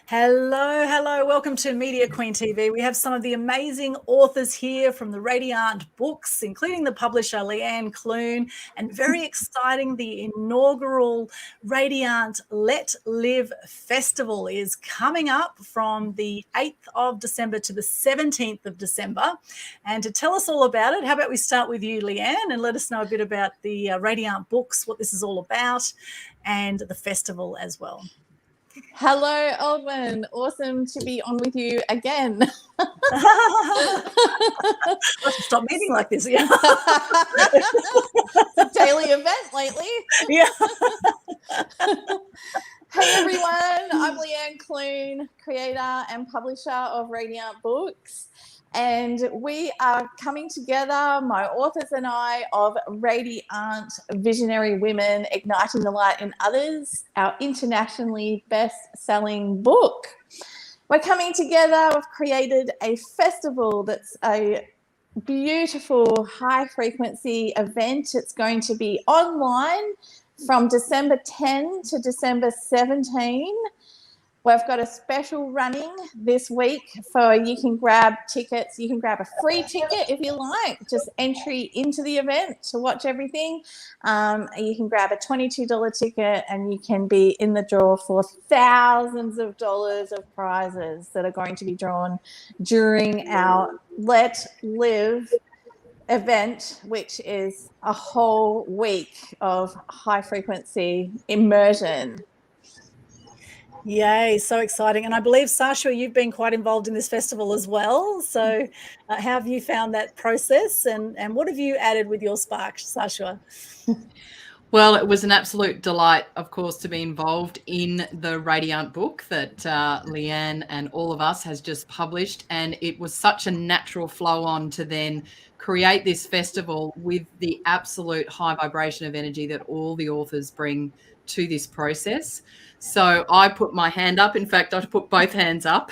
Hello, hello. Welcome to Media Queen TV. We have some of the amazing authors here from the Radiante Books, including the publisher Leanne Clune, and very exciting, the inaugural Radiante LIV Festival is coming up from the 8th of December to the 17th of December. And to tell us all about it, how about we start with you, Leanne, and let us know a bit about the Radiante Books, what this is all about, and the festival as well. Hello, Aldwyn. Awesome to be on with you again. Stop meeting like this. Yeah. It's a daily event lately. Yeah. Hey, everyone. I'm Leanne Clune, creator and publisher of Radiante Books. And we are coming together, my authors and I, of Radiant Visionary Women Igniting the Light in Others, our internationally best-selling book. We're coming together. We've created a festival that's a beautiful high-frequency event. It's going to be online from December 10 to December 17. We've got a special running this week for you can grab tickets. You can grab a free ticket if you like, just entry into the event to watch everything. You can grab a $22 ticket and you can be in the draw for thousands of dollars of prizes that are going to be drawn during our Let Live event, which is a whole week of high frequency immersion. Yay, so exciting. And I believe, Sashua, you've been quite involved in this festival as well. So how have you found that process and what have you added with your spark, Sashua? Well, it was an absolute delight, of course, to be involved in the Radiante book that Leanne and all of us has just published. And it was such a natural flow on to then create this festival with the absolute high vibration of energy that all the authors bring to this process. So I put my hand up. In fact, I put both hands up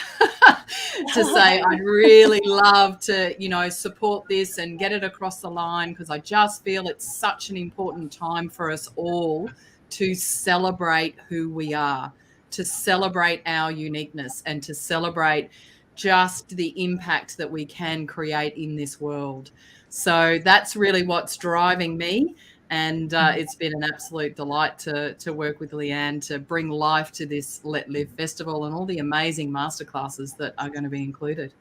to say I'd really love to, support this and get it across the line, because I just feel it's such an important time for us all to celebrate who we are, to celebrate our uniqueness, and to celebrate just the impact that we can create in this world. So that's really what's driving me. And it's been an absolute delight to work with Leanne to bring life to this Let Live festival and all the amazing masterclasses that are going to be included.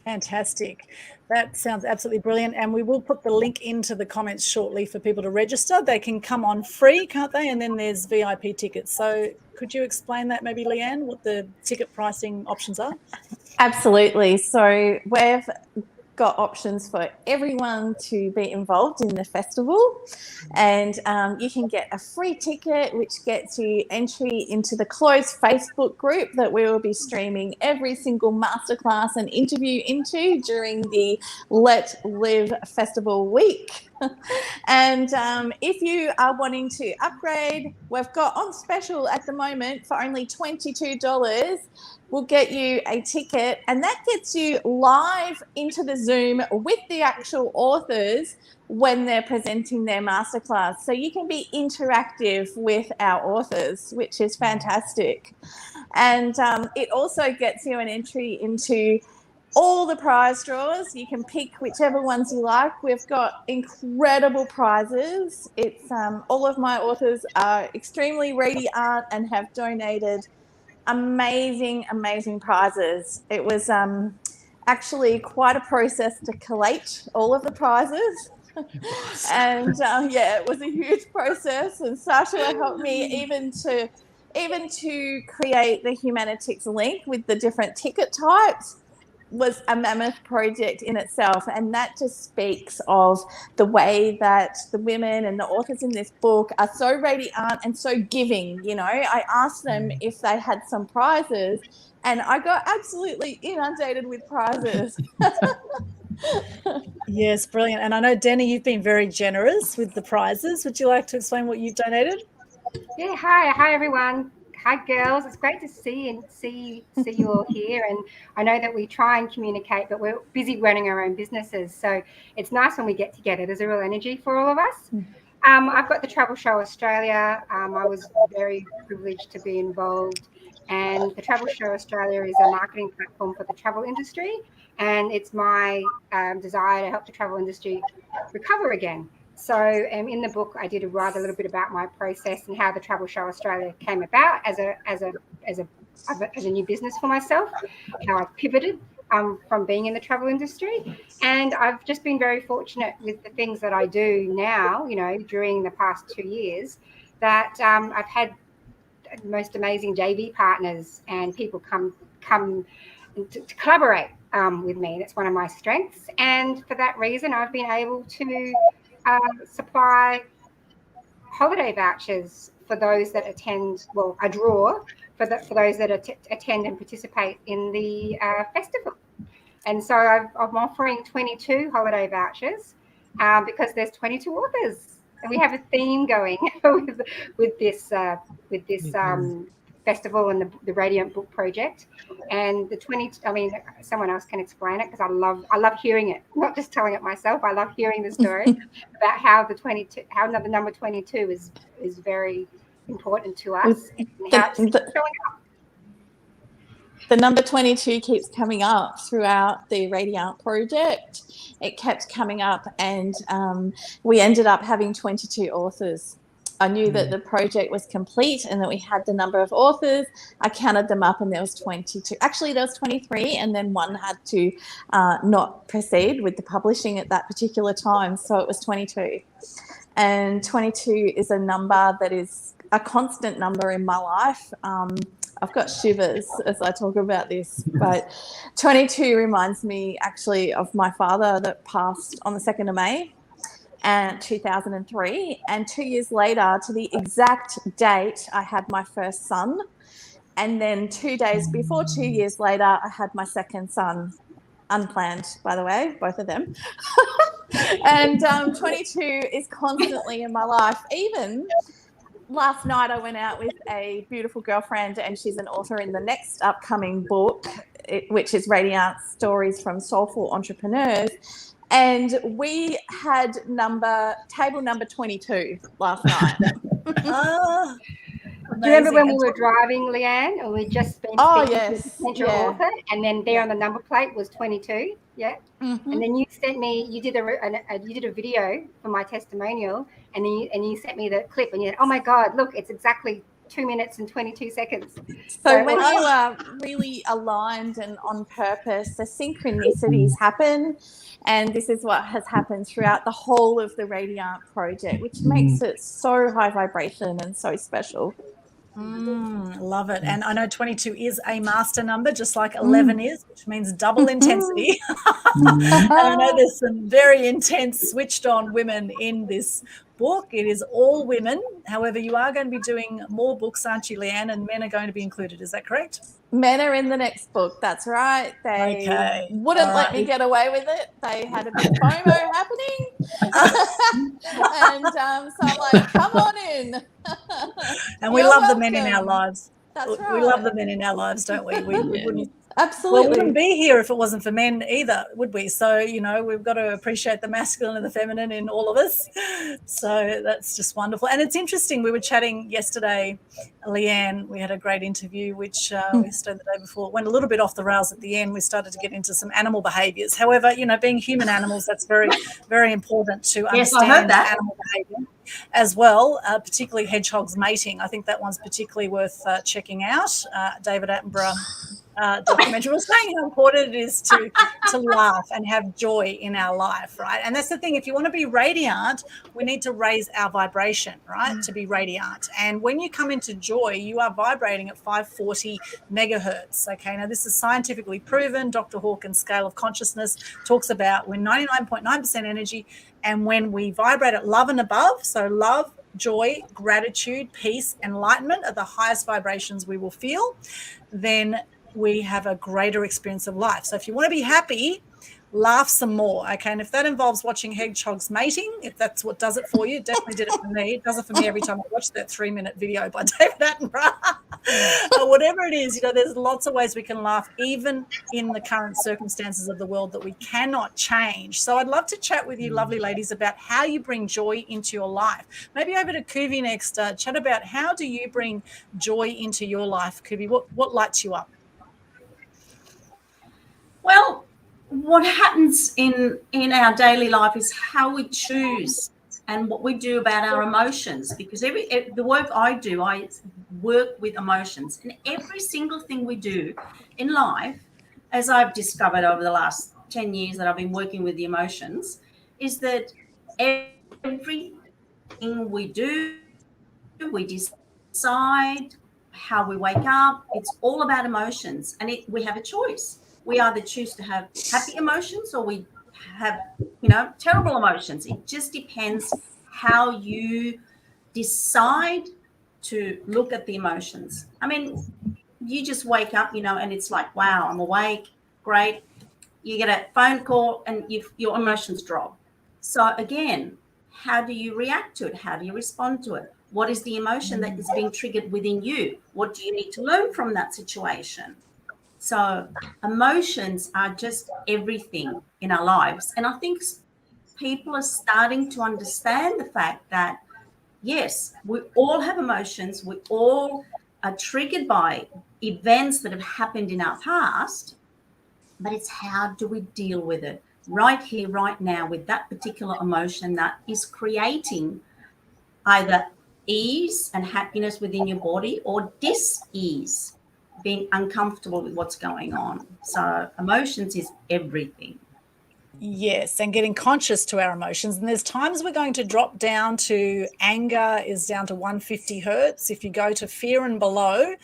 Fantastic. That sounds absolutely brilliant. And we will put the link into the comments shortly for people to register. They can come on free, can't they? And then there's VIP tickets. So could you explain that maybe, Leanne, what the ticket pricing options are? Absolutely. So we've got options for everyone to be involved in the festival, and you can get a free ticket which gets you entry into the closed Facebook group that we will be streaming every single masterclass and interview into during the Let Live Festival week. And if you are wanting to upgrade, we've got on special at the moment for only $22. We'll get you a ticket, and that gets you live into the Zoom with the actual authors when they're presenting their masterclass. So you can be interactive with our authors, which is fantastic. And it also gets you an entry into all the prize draws. You can pick whichever ones you like. We've got incredible prizes. It's all of my authors are extremely radiant and have donated amazing prizes. It was actually quite a process to collate all of the prizes. And it was a huge process, and Sashua helped me even to create the Humanitics link with the different ticket types. Was a mammoth project in itself, and that just speaks of the way that the women and the authors in this book are so radiant and so giving. I asked them if they had some prizes, and I got absolutely inundated with prizes. Yes, brilliant. And I know, Denna, you've been very generous with the prizes. Would you like to explain what you've donated? Yeah, hi everyone. Hi girls, it's great to see you all here, and I know that we try and communicate, but we're busy running our own businesses, so it's nice when we get together. There's a real energy for all of us. I've got the Travel Show Australia. I was very privileged to be involved, and the Travel Show Australia is a marketing platform for the travel industry, and it's my desire to help the travel industry recover again. So in the book, I did write a little bit about my process and how the Travel Show Australia came about as a new business for myself, how I pivoted from being in the travel industry. And I've just been very fortunate with the things that I do now, during the past 2 years, that I've had the most amazing JV partners and people come to collaborate with me. That's one of my strengths. And for that reason, I've been able to supply holiday vouchers for those that attend, a draw for those that attend and participate in the festival. And so I'm offering 22 holiday vouchers because there's 22 authors, and we have a theme going with this festival and the Radiant Book Project. And someone else can explain it, because I love hearing it, not just telling it myself. I love hearing the story about how the number 22 is very important to us. The number 22 keeps coming up throughout the Radiant project. It kept coming up, and we ended up having 22 authors. I knew that the project was complete and that we had the number of authors. I counted them up, and there was 22. Actually, there was 23, and then one had to not proceed with the publishing at that particular time. So it was 22. And 22 is a number that is a constant number in my life. I've got shivers as I talk about this, but 22 reminds me actually of my father that passed on the 2nd of May. And 2003, and 2 years later, to the exact date, I had my first son, and then 2 days before, 2 years later, I had my second son, unplanned, by the way, both of them. And 22 is constantly in my life. Even last night, I went out with a beautiful girlfriend, and she's an author in the next upcoming book, which is Radiant Stories from Soulful Entrepreneurs. And we had table number 22 last night. Do you remember when we were driving, Leanne, and we'd just been speaking to a potential author, and then there on the number plate was 22? Yeah. Mm-hmm. And then you sent me, you did a video for my testimonial, and you sent me the clip, and you said, "Oh my God, look, it's exactly 2 minutes and 22 seconds. So when you are really aligned and on purpose, the synchronicities happen. And this is what has happened throughout the whole of the Radiant project, which makes it so high vibration and so special. Love it. And I know 22 is a master number, just like 11 is, which means double intensity. And I know there's some very intense, switched on women in this book. It is all women. However, you are going to be doing more books, aren't you, Leanne? And men are going to be included. Is that correct? Men are in the next book. That's right. They wouldn't let me get away with it. They had a bit of FOMO happening. And so I'm like, come on in. And we love the men in our lives. That's right. We love the men in our lives, don't we? We wouldn't. Absolutely. Well, we wouldn't be here if it wasn't for men either, would we? So, we've got to appreciate the masculine and the feminine in all of us. So that's just wonderful. And it's interesting. We were chatting yesterday, Leanne. We had a great interview, which we started the day before. It went a little bit off the rails at the end. We started to get into some animal behaviours. However, being human animals, that's very, very important to understand animal behaviour as well, particularly hedgehogs mating. I think that one's particularly worth checking out. David Attenborough documentary was saying how important it is to laugh and have joy in our life, right? And that's the thing. If you want to be radiant, we need to raise our vibration, right, to be radiant. And when you come into joy, you are vibrating at 540 megahertz. Okay, now this is scientifically proven. Dr. Hawkins' scale of consciousness talks about we're 99.9% energy, and when we vibrate at love and above, so love, joy, gratitude, peace, enlightenment are the highest vibrations we will feel, then we have a greater experience of life. So if you want to be happy, laugh some more, okay? And if that involves watching hedgehogs mating, if that's what does it for you, it definitely did it for me. It does it for me every time I watch that 3-minute video by David Attenborough. Whatever it is, there's lots of ways we can laugh, even in the current circumstances of the world that we cannot change. So I'd love to chat with you, lovely ladies, about how you bring joy into your life. Maybe over to Kuve next. Chat about how do you bring joy into your life, Kuve? What lights you up? Well, what happens in our daily life is how we choose and what we do about our emotions, because the work I do, I work with emotions, and every single thing we do in life, as I've discovered over the last 10 years that I've been working with the emotions, is that everything we do, we decide how we wake up, it's all about emotions, and we have a choice. We either choose to have happy emotions or we have, terrible emotions. It just depends how you decide to look at the emotions. I mean, you just wake up, and it's like, wow, I'm awake, great. You get a phone call and your emotions drop. So again, how do you react to it? How do you respond to it? What is the emotion that is being triggered within you? What do you need to learn from that situation? So emotions are just everything in our lives. And I think people are starting to understand the fact that, yes, we all have emotions. We all are triggered by events that have happened in our past, but it's how do we deal with it right here, right now, with that particular emotion that is creating either ease and happiness within your body or dis-ease, being uncomfortable with what's going on. So emotions is everything. Yes, and getting conscious to our emotions. And there's times we're going to drop down to anger is down to 150 hertz. If you go to fear and below,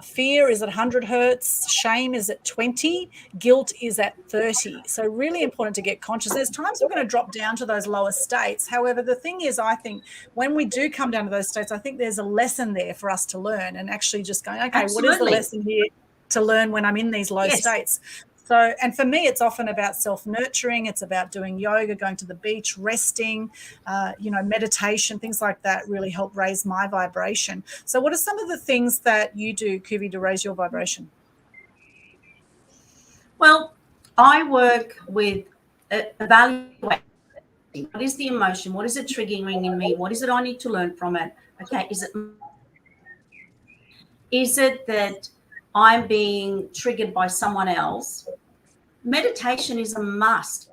fear is at 100 hertz, shame is at 20, guilt is at 30. So really important to get conscious. There's times we're going to drop down to those lower states. However, the thing is, I think when we do come down to those states, I think there's a lesson there for us to learn, and actually just going, okay, Absolutely. What is the lesson here to learn when I'm in these low states? So, and for me, it's often about self-nurturing. It's about doing yoga, going to the beach, resting, meditation, things like that really help raise my vibration. So what are some of the things that you do, Kuve, to raise your vibration? Well, I work with evaluating what is the emotion, what is it triggering in me, what is it I need to learn from it? Okay, is it that I'm being triggered by someone else? Meditation is a must.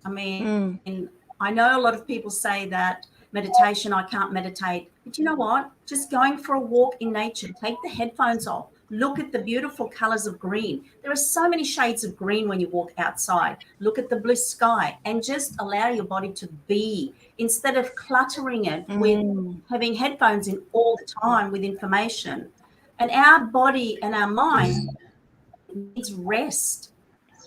I mean, I know a lot of people say that meditation, I can't meditate. But you know what? Just going for a walk in nature, take the headphones off, look at the beautiful colors of green. There are so many shades of green when you walk outside. Look at the blue sky and just allow your body to be, instead of cluttering it with having headphones in all the time with information. And our body and our mind needs rest,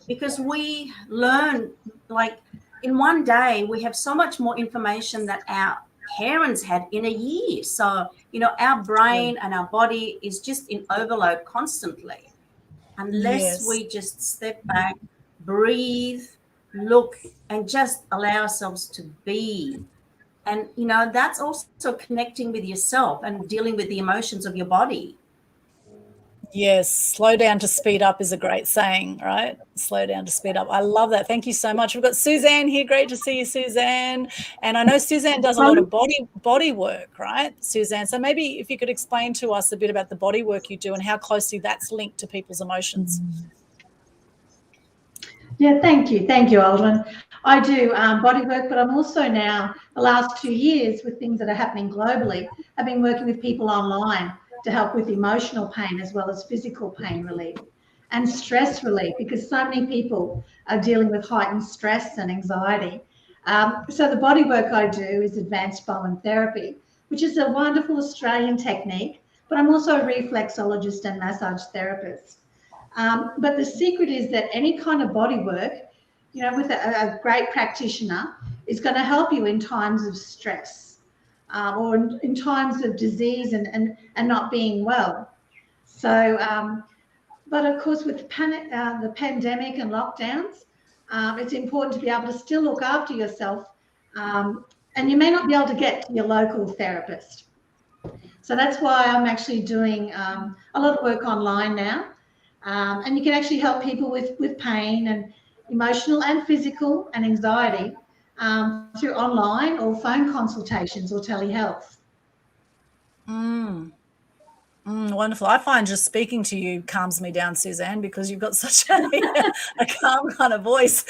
because we learn, like in one day, we have so much more information that our parents had in a year. So, our brain and our body is just in overload constantly. Unless we just step back, breathe, look, and just allow ourselves to be. And, that's also connecting with yourself and dealing with the emotions of your body. Yes, slow down to speed up is a great saying, right? Slow down to speed up. I love that. Thank you so much. We've got Suzanne here. Great to see you, Suzanne. And I know Suzanne does a lot of body work, right, Suzanne? So maybe if you could explain to us a bit about the body work you do and how closely that's linked to people's emotions. Yeah, thank you. Thank you, Aldwyn. I do body work, but I'm also now, the last 2 years, with things that are happening globally, I've been working with people online to help with emotional pain as well as physical pain relief and stress relief, because so many people are dealing with heightened stress and anxiety. So the body work I do is advanced Bowen therapy, which is a wonderful Australian technique, but I'm also a reflexologist and massage therapist. But the secret is that any kind of body work, with a great practitioner, is going to help you in times of stress. Or in times of disease and not being well. So But of course, with the pandemic and lockdowns, it's important to be able to still look after yourself. And you may not be able to get to your local therapist. So that's why I'm actually doing a lot of work online now. And you can actually help people with pain and emotional and physical and anxiety through online or phone consultations or telehealth. Wonderful. I find just speaking to you calms me down, Suzanne, because you've got such a calm kind of voice,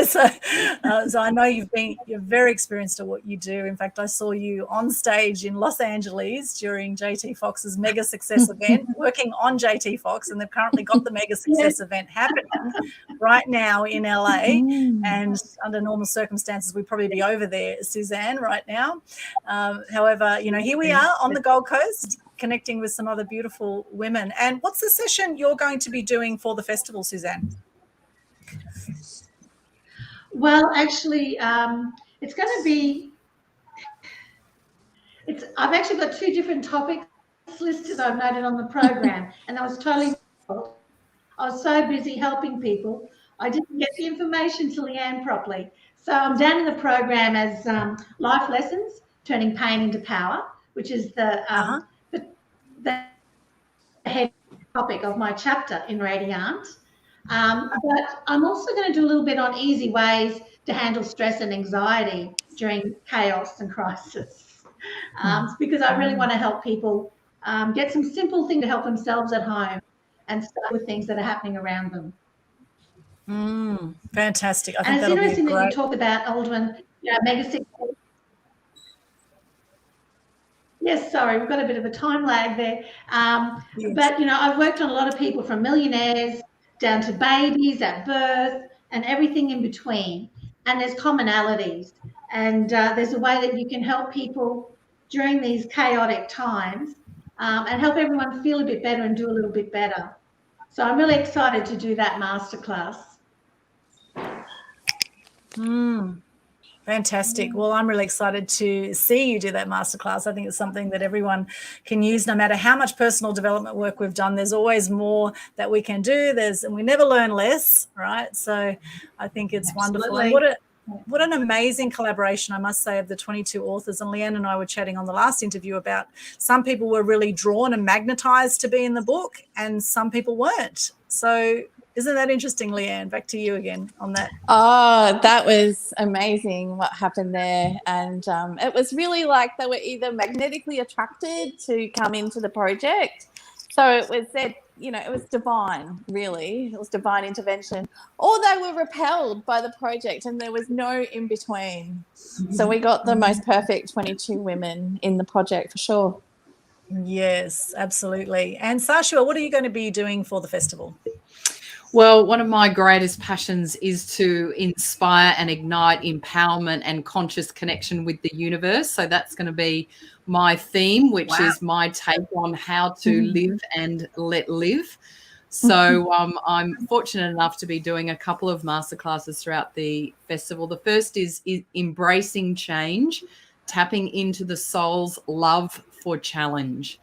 so I know you're very experienced at what you do. In fact, I saw you on stage in Los Angeles during JT Fox's Mega Success event, working on JT Fox, and they've currently got the Mega Success event happening right now in LA. And under normal circumstances, we'd probably be over there, Suzanne, right now. However, here we are on the Gold Coast, connecting with some other beautiful women. And what's the session you're going to be doing for the festival, Suzanne? Well, actually, it's going to be, I've actually got 2 different topics listed I've noted on the program, and that was totally, I was so busy helping people, I didn't get the information to Leanne properly. So I'm down in the program as life lessons, turning pain into power, which is the head topic of my chapter in Radiant. But I'm also going to do a little bit on easy ways to handle stress and anxiety during chaos and crisis, because I really want to help people get some simple things to help themselves at home and start with things that are happening around them. Fantastic. I think and it's that'll interesting be great. that you talk about Aldwyn, Mega Success. Yes, sorry, we've got a bit of a time lag there. Yes. But, I've worked on a lot of people from millionaires down to babies at birth and everything in between. And there's commonalities. And there's a way that you can help people during these chaotic times and help everyone feel a bit better and do a little bit better. So I'm really excited to do that masterclass. Fantastic. Well, I'm really excited to see you do that masterclass. I think it's something that everyone can use, no matter how much personal development work we've done. There's always more that we can do. And we never learn less, right? So I think it's wonderful. And what an amazing collaboration, I must say, of the 22 authors. And Leanne and I were chatting on the last interview about some people were really drawn and magnetized to be in the book, and some people weren't. So isn't that interesting, Leanne? Back to you again on that. Oh, that was amazing what happened there. And it was really like they were either magnetically attracted to come into the project. So it was that, it was divine, really. It was divine intervention. Or they were repelled by the project, and there was no in between. So we got the most perfect 22 women in the project for sure. Yes, absolutely. And Sashua, what are you going to be doing for the festival? Well, one of my greatest passions is to inspire and ignite empowerment and conscious connection with the universe. So that's going to be my theme, which is my take on how to live and let live. So I'm fortunate enough to be doing a couple of masterclasses throughout the festival. The first is embracing change, tapping into the soul's love for challenge.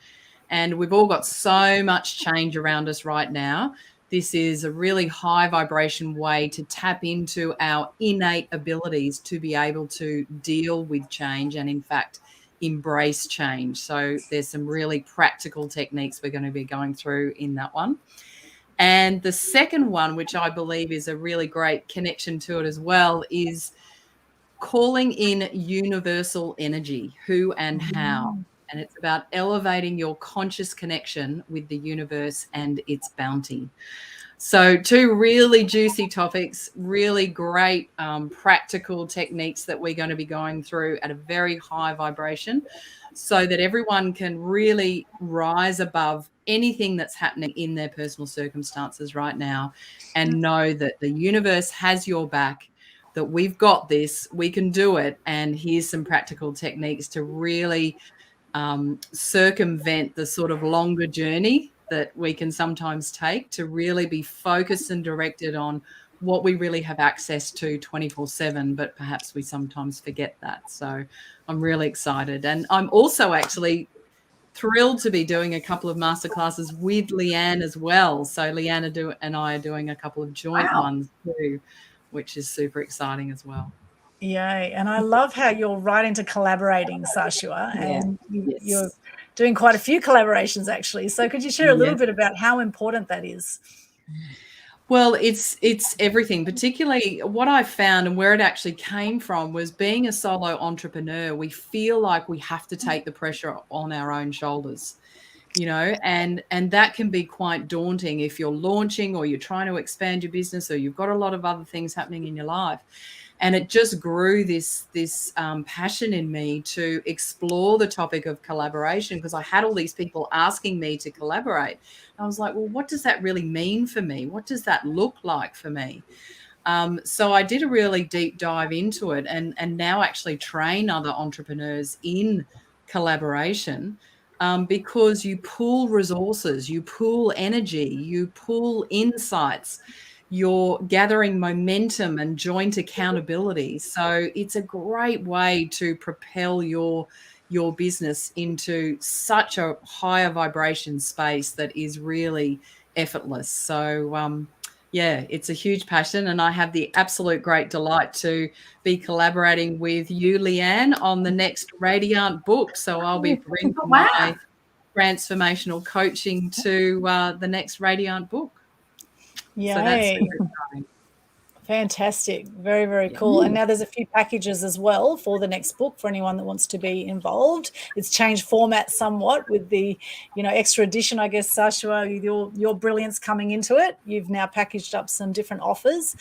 And we've all got so much change around us right now. This is a really high vibration way to tap into our innate abilities to be able to deal with change and, in fact, embrace change. So there's some really practical techniques we're going to be going through in that one. And the second one, which I believe is a really great connection to it as well, is calling in universal energy, who and how. And it's about elevating your conscious connection with the universe and its bounty. So 2 really juicy topics, really great practical techniques that we're going to be going through at a very high vibration so that everyone can really rise above anything that's happening in their personal circumstances right now and know that the universe has your back, that we've got this, we can do it. And here's some practical techniques to really circumvent the sort of longer journey that we can sometimes take to really be focused and directed on what we really have access to 24/7, but perhaps we sometimes forget that. So I'm really excited. And I'm also actually thrilled to be doing a couple of masterclasses with Leanne as well. So Leanne and I are doing a couple of joint ones too, which is super exciting as well. Yay. And I love how you're right into collaborating, Sashua, and Yes. you're doing quite a few collaborations actually. So could you share a little bit about how important that is? Well, it's everything, particularly what I found and where it actually came from was being a solo entrepreneur. We feel like we have to take the pressure on our own shoulders, you know, and that can be quite daunting if you're launching or you're trying to expand your business or you've got a lot of other things happening in your life. And it just grew this passion in me to explore the topic of collaboration, because I had all these people asking me to collaborate. I was like, well, what does that really mean for me? What does that look like for me? So I did a really deep dive into it and now actually train other entrepreneurs in collaboration, because you pool resources, you pool energy, you pool insights. You're gathering momentum and joint accountability. So it's a great way to propel your business into such a higher vibration space that is really effortless. So yeah, it's a huge passion, and I have the absolute great delight to be collaborating with you, Leanne, on the next Radiante book. So I'll be bringing my transformational coaching to the next Radiante book. Yay. So that's super exciting. Fantastic. Very, very cool. And now there's a few packages as well for the next book for anyone that wants to be involved. It's changed format somewhat with the, extra edition, I guess, Sashua, with your brilliance coming into it. You've now packaged up some different offers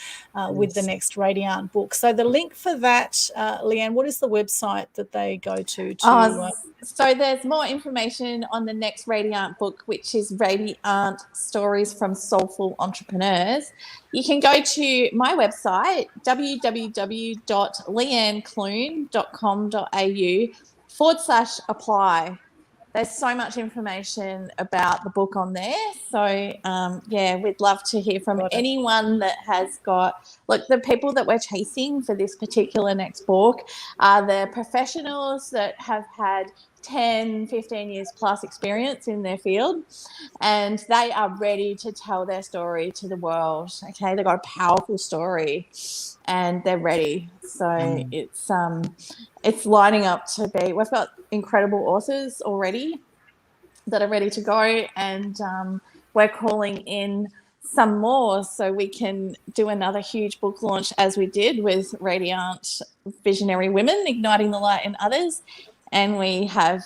with the next Radiante book. So the link for that, Leanne, what is the website that they go to? So there's more information on the next Radiante book, which is Radiante Stories from Soulful Entrepreneurs. You can go to my website, www.leannecloone.com.au/apply. There's so much information about the book on there. So, we'd love to hear from anyone that has got, the people that we're chasing for this particular next book are the professionals that have had 10, 15 years plus experience in their field, and they are ready to tell their story to the world. Okay, they've got a powerful story and they're ready. So it's lining up to be, we've got incredible authors already that are ready to go, and we're calling in some more so we can do another huge book launch as we did with Radiant Visionary Women, Igniting the Light in Others. And we have,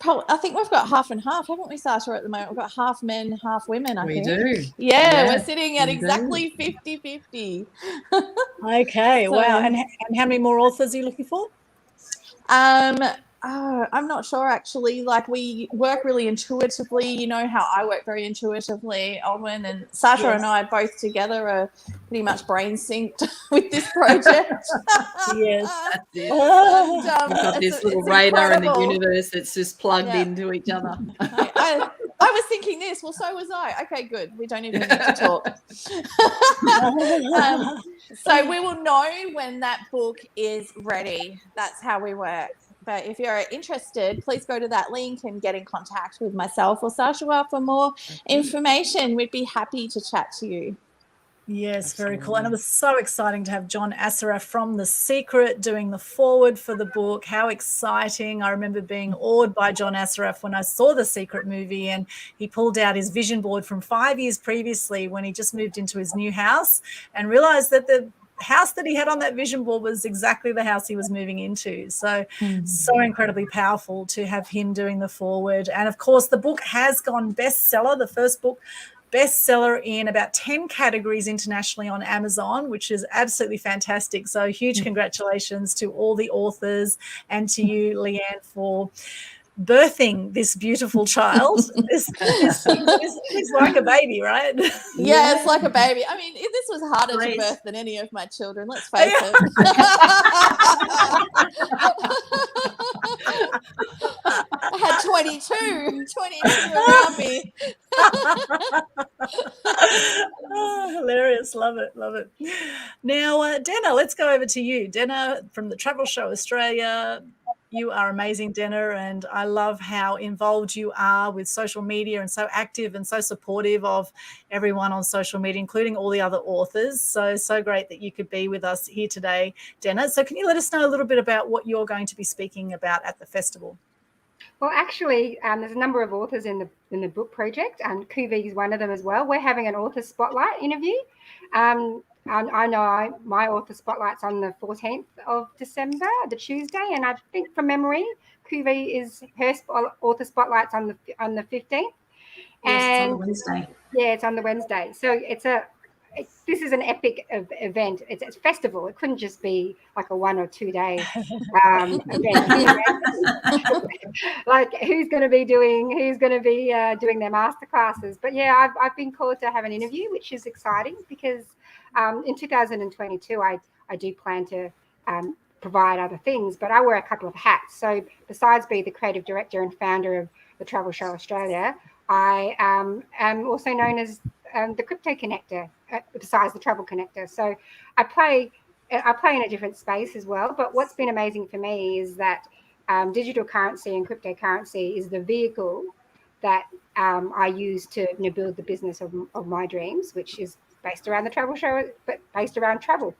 I think we've got half and half, haven't we, Sasha, at the moment? We've got half men, half women, I think. We do. Yeah, we're sitting at exactly 50-50. Okay, wow. And how many more authors are you looking for? I'm not sure, actually. We work really intuitively. You know how I work very intuitively, Aldwyn, and Sasha and I both together are pretty much brain synced with this project. Yes. That's it. And, we've got this little radar incredible. in the universe that's just plugged into each other. I was thinking this. Well, so was I. Okay, good. We don't even need to talk. So we will know when that book is ready. That's how we work. But if you're interested, please go to that link and get in contact with myself or Sashua for more information. We'd be happy to chat to you. Yes, very cool. And it was so exciting to have John Assaraf from The Secret doing the foreword for the book. How exciting. I remember being awed by John Assaraf when I saw The Secret movie, and he pulled out his vision board from 5 years previously when he just moved into his new house and realized that the house that he had on that vision board was exactly the house he was moving into. So incredibly powerful to have him doing the foreword. And of course, the book has gone bestseller. The first book bestseller in about 10 categories internationally on Amazon, which is absolutely fantastic. So huge congratulations to all the authors and to you, Leanne, for birthing this beautiful child. This is like a baby, right? Yeah, it's like a baby. I mean, this was harder to birth than any of my children, let's face it. I had 22 around me. Hilarious. Love it. Now, Denna, let's go over to you. Denna from the Travel Show Australia, You are amazing, Denna, and I love how involved you are with social media and so active and so supportive of everyone on social media, including all the other authors. So great that you could be with us here today, Denna. So can you let us know a little bit about what you're going to be speaking about at the festival? Well, actually, there's a number of authors in the book project, and Kuve is one of them as well. We're having an author spotlight interview. I know my author spotlight's on the 14th of December, the Tuesday, and I think from memory, Kuve is her author spotlight's on the 15th. Yes, it's on the Wednesday. Yeah, it's on the Wednesday. So this is an epic event. It's a festival. It couldn't just be like a 1 or 2 day event. Like who's going to be doing their masterclasses? But yeah, I've been called to have an interview, which is exciting because in 2022 I do plan to provide other things, but I wear a couple of hats. So besides being the creative director and founder of the Travel Show Australia, I am also known as the crypto connector, besides the travel connector. So I play in a different space as well. But what's been amazing for me is that digital currency and cryptocurrency is the vehicle that I use to build the business of my dreams, which is based around the travel show, but based around travel.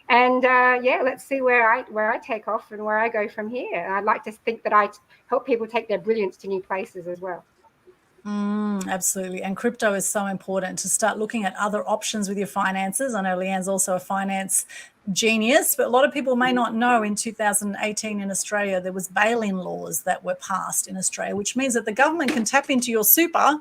And let's see where I take off and where I go from here. And I'd like to think that I help people take their brilliance to new places as well. Absolutely. And crypto is so important to start looking at other options with your finances. I know Leanne's also a finance genius, but a lot of people may not know in 2018 in Australia, there was bail-in laws that were passed in Australia, which means that the government can tap into your super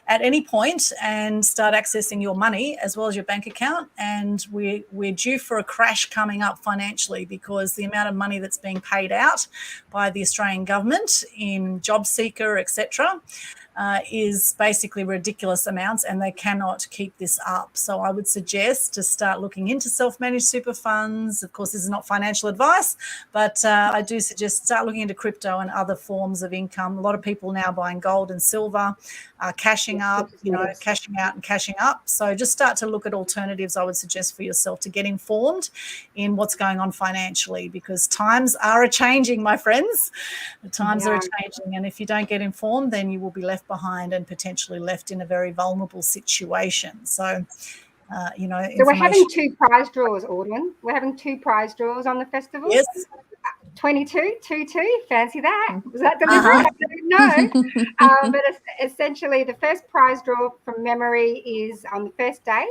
at any point and start accessing your money as well as your bank account. And we're due for a crash coming up financially because the amount of money that's being paid out by the Australian government in JobSeeker, etc., is basically ridiculous amounts, and they cannot keep this up. So I would suggest to start looking into self-managed super funds. Of course, this is not financial advice, but I do suggest start looking into crypto and other forms of income. A lot of people now buying gold and silver, cashing up, cashing out and cashing up. So just start to look at alternatives, I would suggest, for yourself to get informed in what's going on financially, because times are a-changing, my friends. The times are a-changing, and if you don't get informed, then you will be left behind and potentially left in a very vulnerable situation. So, So we're having 2 prize draws, Aldwyn. We're having 2 prize draws on the festival. Yes. 22, 2, fancy that. Was that deliberate? I don't know. But essentially, the first prize draw from memory is on the first day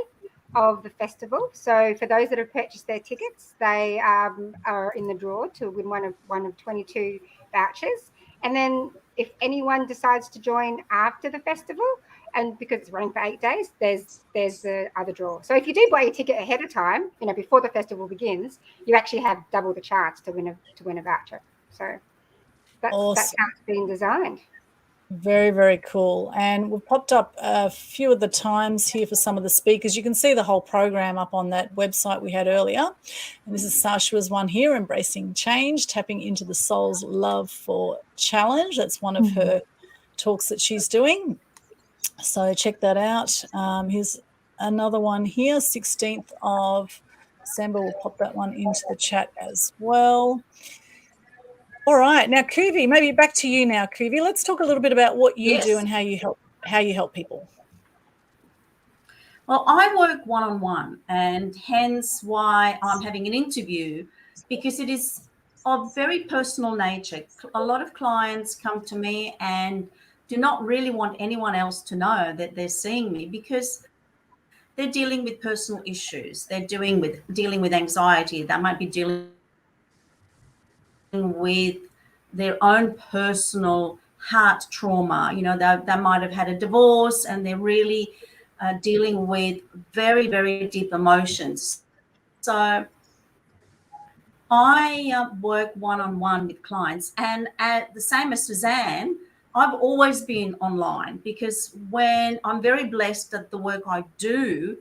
of the festival. So for those that have purchased their tickets, they are in the draw to win one of 22 vouchers. And then if anyone decides to join after the festival, and because it's running for 8 days, there's the other draw. So if you do buy your ticket ahead of time, before the festival begins, you actually have double the chance to win a voucher. So that's how it's been designed. Very, very cool. And we've popped up a few of the times here for some of the speakers. You can see the whole program up on that website we had earlier. And this is Sashua's one here, Embracing Change, Tapping into the Soul's Love for Challenge. That's one of her talks that she's doing. So check that out. Here's another one here, 16th of December. We'll pop that one into the chat as well. All right. Now, Kuve, maybe back to you now, Kuve. Let's talk a little bit about what you do and how you help people. Well, I work one-on-one, and hence why I'm having an interview, because it is of very personal nature. A lot of clients come to me and do not really want anyone else to know that they're seeing me, because they're dealing with personal issues. They're dealing with anxiety. They might be dealing with their own personal heart trauma. They might have had a divorce, and they're really dealing with very, very deep emotions. So I work one-on-one with clients, and at the same as Suzanne, I've always been online, because when I'm very blessed that the work I do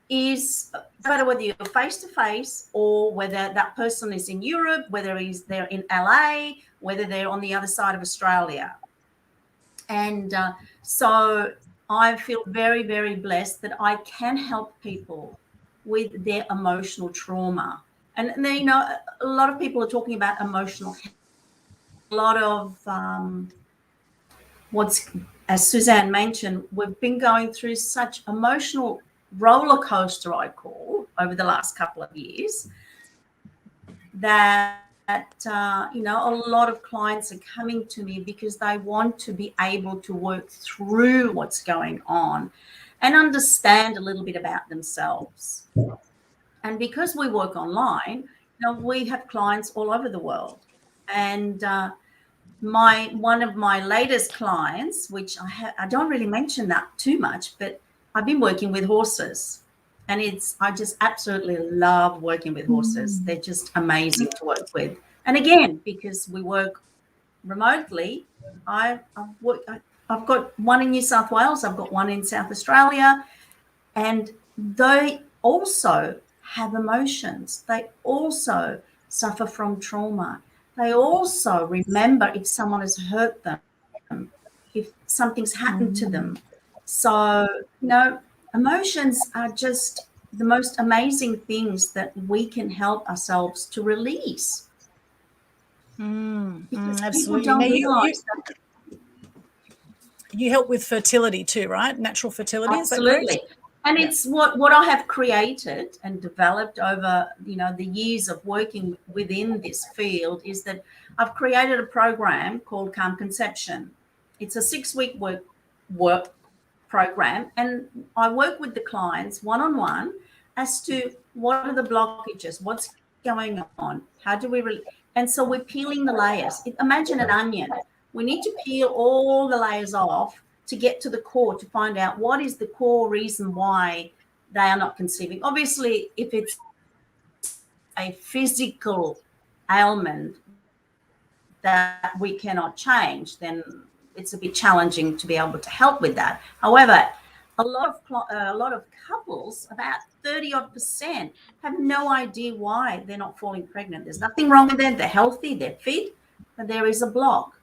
is, no matter whether you're face-to-face or whether that person is in Europe, whether they're in LA, whether they're on the other side of Australia. And so I feel very, very blessed that I can help people with their emotional trauma. And then, a lot of people are talking about emotional lot of as Suzanne mentioned, we've been going through such emotional roller coaster, I call, over the last couple of years, that a lot of clients are coming to me because they want to be able to work through what's going on and understand a little bit about themselves. And because we work online, we have clients all over the world. And one of my latest clients, which I don't really mention that too much, but I've been working with horses, and I just absolutely love working with horses. They're just amazing to work with. And again, because we work remotely, I've got one in New South Wales, I've got one in South Australia, and they also have emotions. They also suffer from trauma. They also remember if someone has hurt them, if something's happened to them. So, emotions are just the most amazing things that we can help ourselves to release. Absolutely. Don't realize that. You help with fertility too, right? Natural fertility. Absolutely. Is that correct? And it's what I have created and developed over, the years of working within this field, is that I've created a program called Calm Conception. It's a 6-week work program, and I work with the clients one-on-one as to what are the blockages, what's going on, how do we and so we're peeling the layers. Imagine an onion. We need to peel all the layers off to get to the core, to find out what is the core reason why they are not conceiving. Obviously, if it's a physical ailment that we cannot change, then it's a bit challenging to be able to help with that. However, a lot of couples, about 30-odd%, have no idea why they're not falling pregnant. There's nothing wrong with them. They're healthy, they're fit, but there is a block.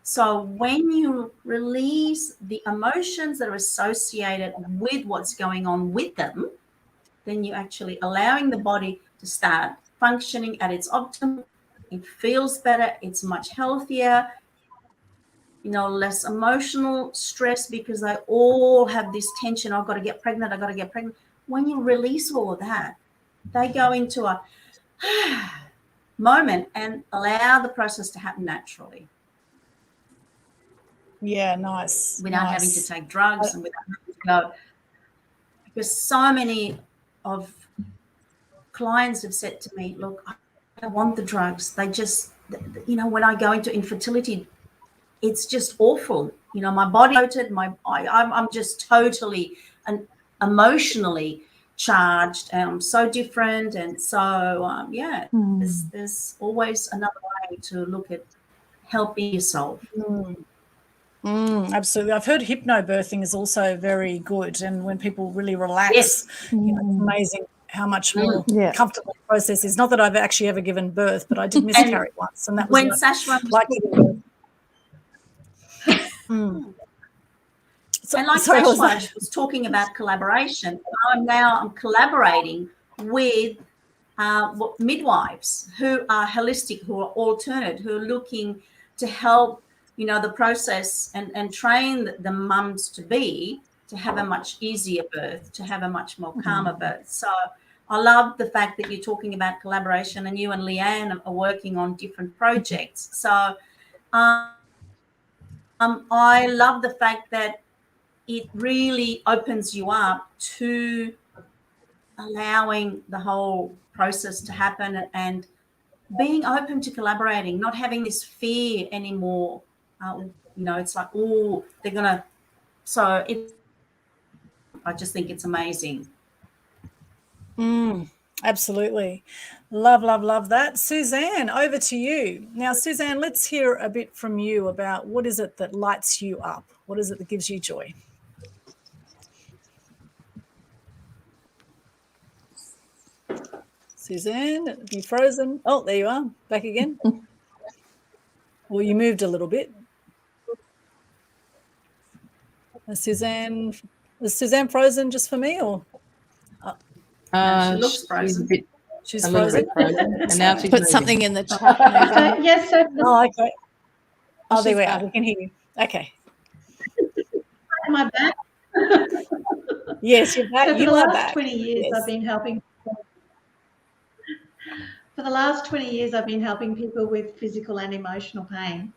So when you release the emotions that are associated with what's going on with them, then you're actually allowing the body to start functioning at its optimum. It feels better. It's much healthier, less emotional stress, because they all have this tension. I've got to get pregnant. I've got to get pregnant. When you release all of that, they go into a moment and allow the process to happen naturally. Yeah, nice. Without having to take drugs and without having to go. Because so many of clients have said to me, look, I don't want the drugs. They just, when I go into infertility, it's just awful. My body, I'm just totally and emotionally charged, and I'm so different. And so, there's always another way to look at helping yourself. Absolutely. I've heard hypnobirthing is also very good, and when people really relax, yes. It's amazing how much more comfortable the process is. Not that I've actually ever given birth, but I did miscarry once, and that was when Sashua Sashua was talking about collaboration, I'm collaborating with midwives who are holistic, who are alternate, who are looking to help the process and train the mums to have a much easier birth, to have a much more calmer birth. So I love the fact that you're talking about collaboration, and you and Leanne are working on different projects. So I love the fact that it really opens you up to allowing the whole process to happen and being open to collaborating, not having this fear anymore. It's like, they're going to. So I just think it's amazing. Absolutely. Love that. Suzanne, over to you. Now, Suzanne, let's hear a bit from you about what is it that lights you up? What is it that gives you joy? Suzanne, have you frozen? Oh, there you are. Back again. Well, you moved a little bit. Is Suzanne frozen just for me, or? She looks frozen. She's frozen. And now she's put something in the chat. Yes, sir. Oh, okay. Oh, there we are. We can hear you. Okay. Am I back? Yes, you're back. So for You the are last back. 20 years, Yes. I've been helping. For the last 20 years, I've been helping people with physical and emotional pain.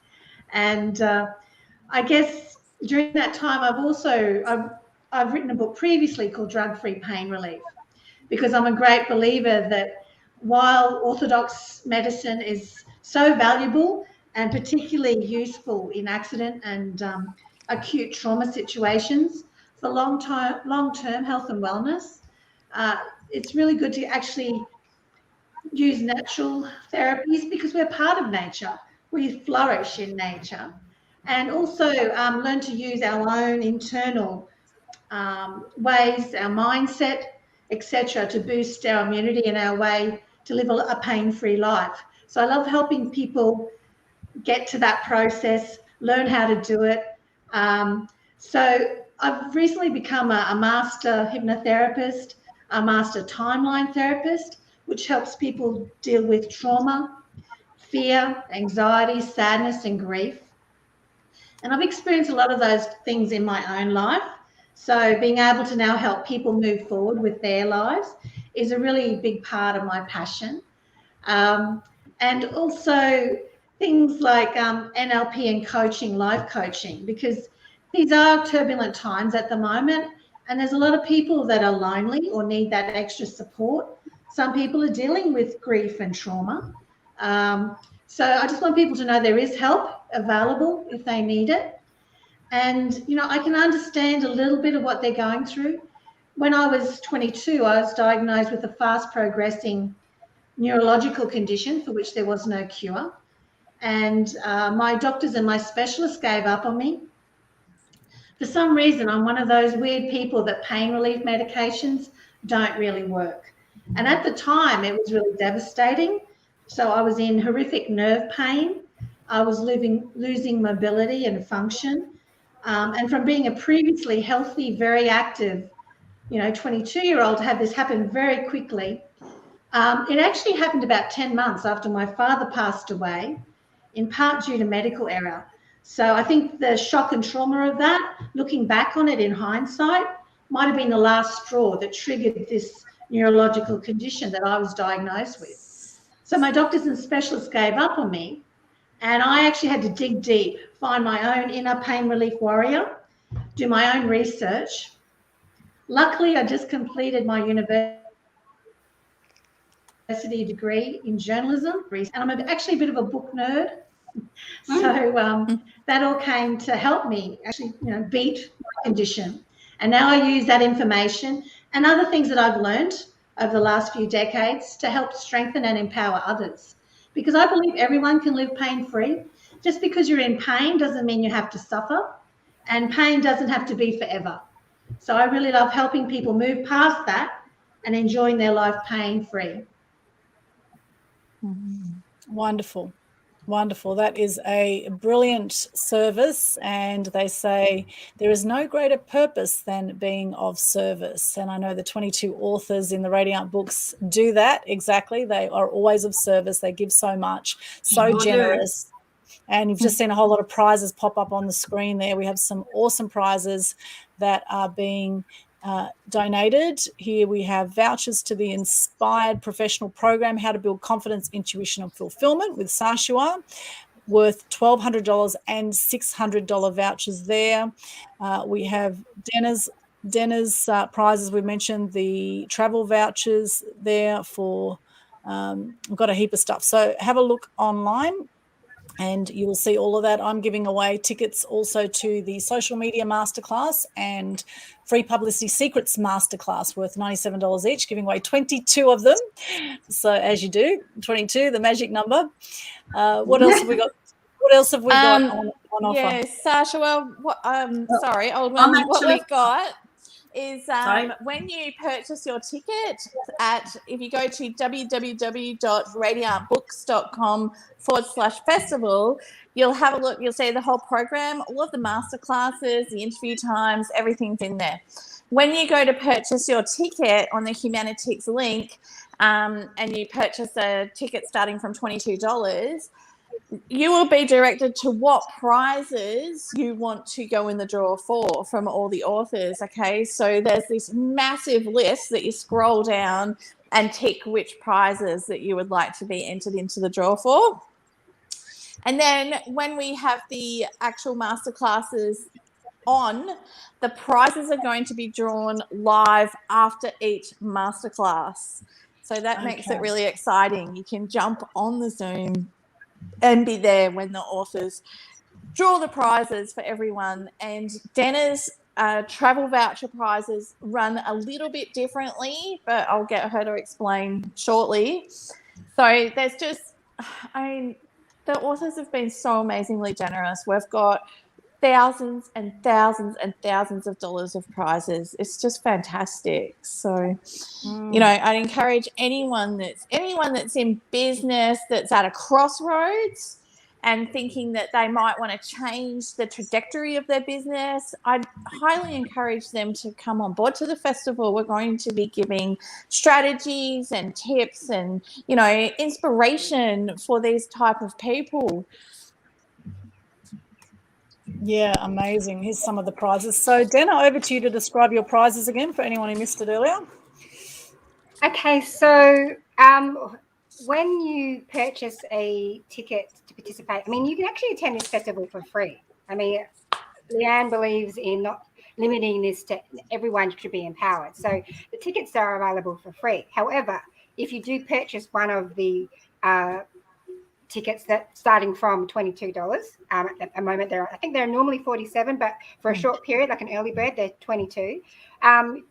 And I guess during that time, I've written a book previously called Drug-Free Pain Relief, because I'm a great believer that while orthodox medicine is so valuable and particularly useful in accident and acute trauma situations for long-term health and wellness, it's really good to actually use natural therapies because we're part of nature. We flourish in nature. And also learn to use our own internal ways, our mindset, etc., to boost our immunity and our way to live a pain-free life. So I love helping people get to that process, learn how to do it. So I've recently become a master hypnotherapist, a master timeline therapist, which helps people deal with trauma, fear, anxiety, sadness, and grief. And I've experienced a lot of those things in my own life. So being able to now help people move forward with their lives is a really big part of my passion. And also things like NLP and coaching, life coaching, because these are turbulent times at the moment. And there's a lot of people that are lonely or need that extra support. Some people are dealing with grief and trauma. So I just want people to know there is help available if they need it. And, you know, I can understand a little bit of what they're going through. When I was 22, I was diagnosed with a fast progressing neurological condition for which there was no cure. And my doctors and my specialists gave up on me. For some reason, I'm one of those weird people that pain relief medications don't really work. And at the time, it was really devastating. So I was in horrific nerve pain. I was losing mobility and function. And from being a previously healthy, very active, 22-year-old to have this happen very quickly. It actually happened about 10 months after my father passed away, in part due to medical error. So I think the shock and trauma of that, looking back on it in hindsight, might have been the last straw that triggered this neurological condition that I was diagnosed with. So my doctors and specialists gave up on me, and I actually had to dig deep, find my own inner pain relief warrior, do my own research. Luckily, I just completed my university degree in journalism, and I'm actually a bit of a book nerd. So that all came to help me actually, beat my condition. And now I use that information and other things that I've learned over the last few decades to help strengthen and empower others. Because I believe everyone can live pain-free. Just because you're in pain doesn't mean you have to suffer, and pain doesn't have to be forever. So I really love helping people move past that and enjoying their life pain-free. Wonderful. Wonderful. That is a brilliant service. And they say there is no greater purpose than being of service. And I know the 22 authors in the Radiant Books do that exactly. They are always of service. They give so much, so generous. And you've just seen a whole lot of prizes pop up on the screen there. We have some awesome prizes that are being donated. Here we have vouchers to the Inspired Professional Program, How to Build Confidence, Intuition and Fulfillment with Sashua, worth $1,200 and $600 vouchers there. We have Denna's prizes. We mentioned the travel vouchers there for, we've got a heap of stuff. So have a look online and you will see all of that. I'm giving away tickets also to the Social Media Masterclass and Free Publicity Secrets Masterclass worth $97 each, giving away 22 of them. So as you do, 22, the magic number. What else have we got? What else have we got on offer? Yes, Sashua, sorry, Aldwyn, what we've got is when you purchase your ticket if you go to www.radiantbooks.com/festival, you'll have a look, you'll see the whole program, all of the masterclasses, the interview times, everything's in there. When you go to purchase your ticket on the Humanitics link and you purchase a ticket starting from $22, you will be directed to what prizes you want to go in the draw for from all the authors. Okay, so there's this massive list that you scroll down and tick which prizes that you would like to be entered into the draw for. And then when we have the actual masterclasses on, the prizes are going to be drawn live after each masterclass. So that makes it really exciting. You can jump on the Zoom and be there when the authors draw the prizes for everyone. And Denna's travel voucher prizes run a little bit differently, but I'll get her to explain shortly. So there's just, the authors have been so amazingly generous. We've got thousands and thousands and thousands of dollars of prizes. It's just fantastic. So, you know, I'd encourage anyone that's in business, that's at a crossroads and thinking that they might want to change the trajectory of their business, I'd highly encourage them to come on board to the festival. We're going to be giving strategies and tips and, you know, inspiration for these type of people. Yeah, amazing. Here's some of the prizes. So, Denna, over to you to describe your prizes again for anyone who missed it earlier. Okay, so when you purchase a ticket to participate, I mean, you can actually attend this festival for free. I mean, Leanne believes in not limiting this to everyone should be empowered. So the tickets are available for free. However, if you do purchase one of the tickets that starting from $22 at the moment, I think they're normally $47, but for a short period, like an early bird, they're $22.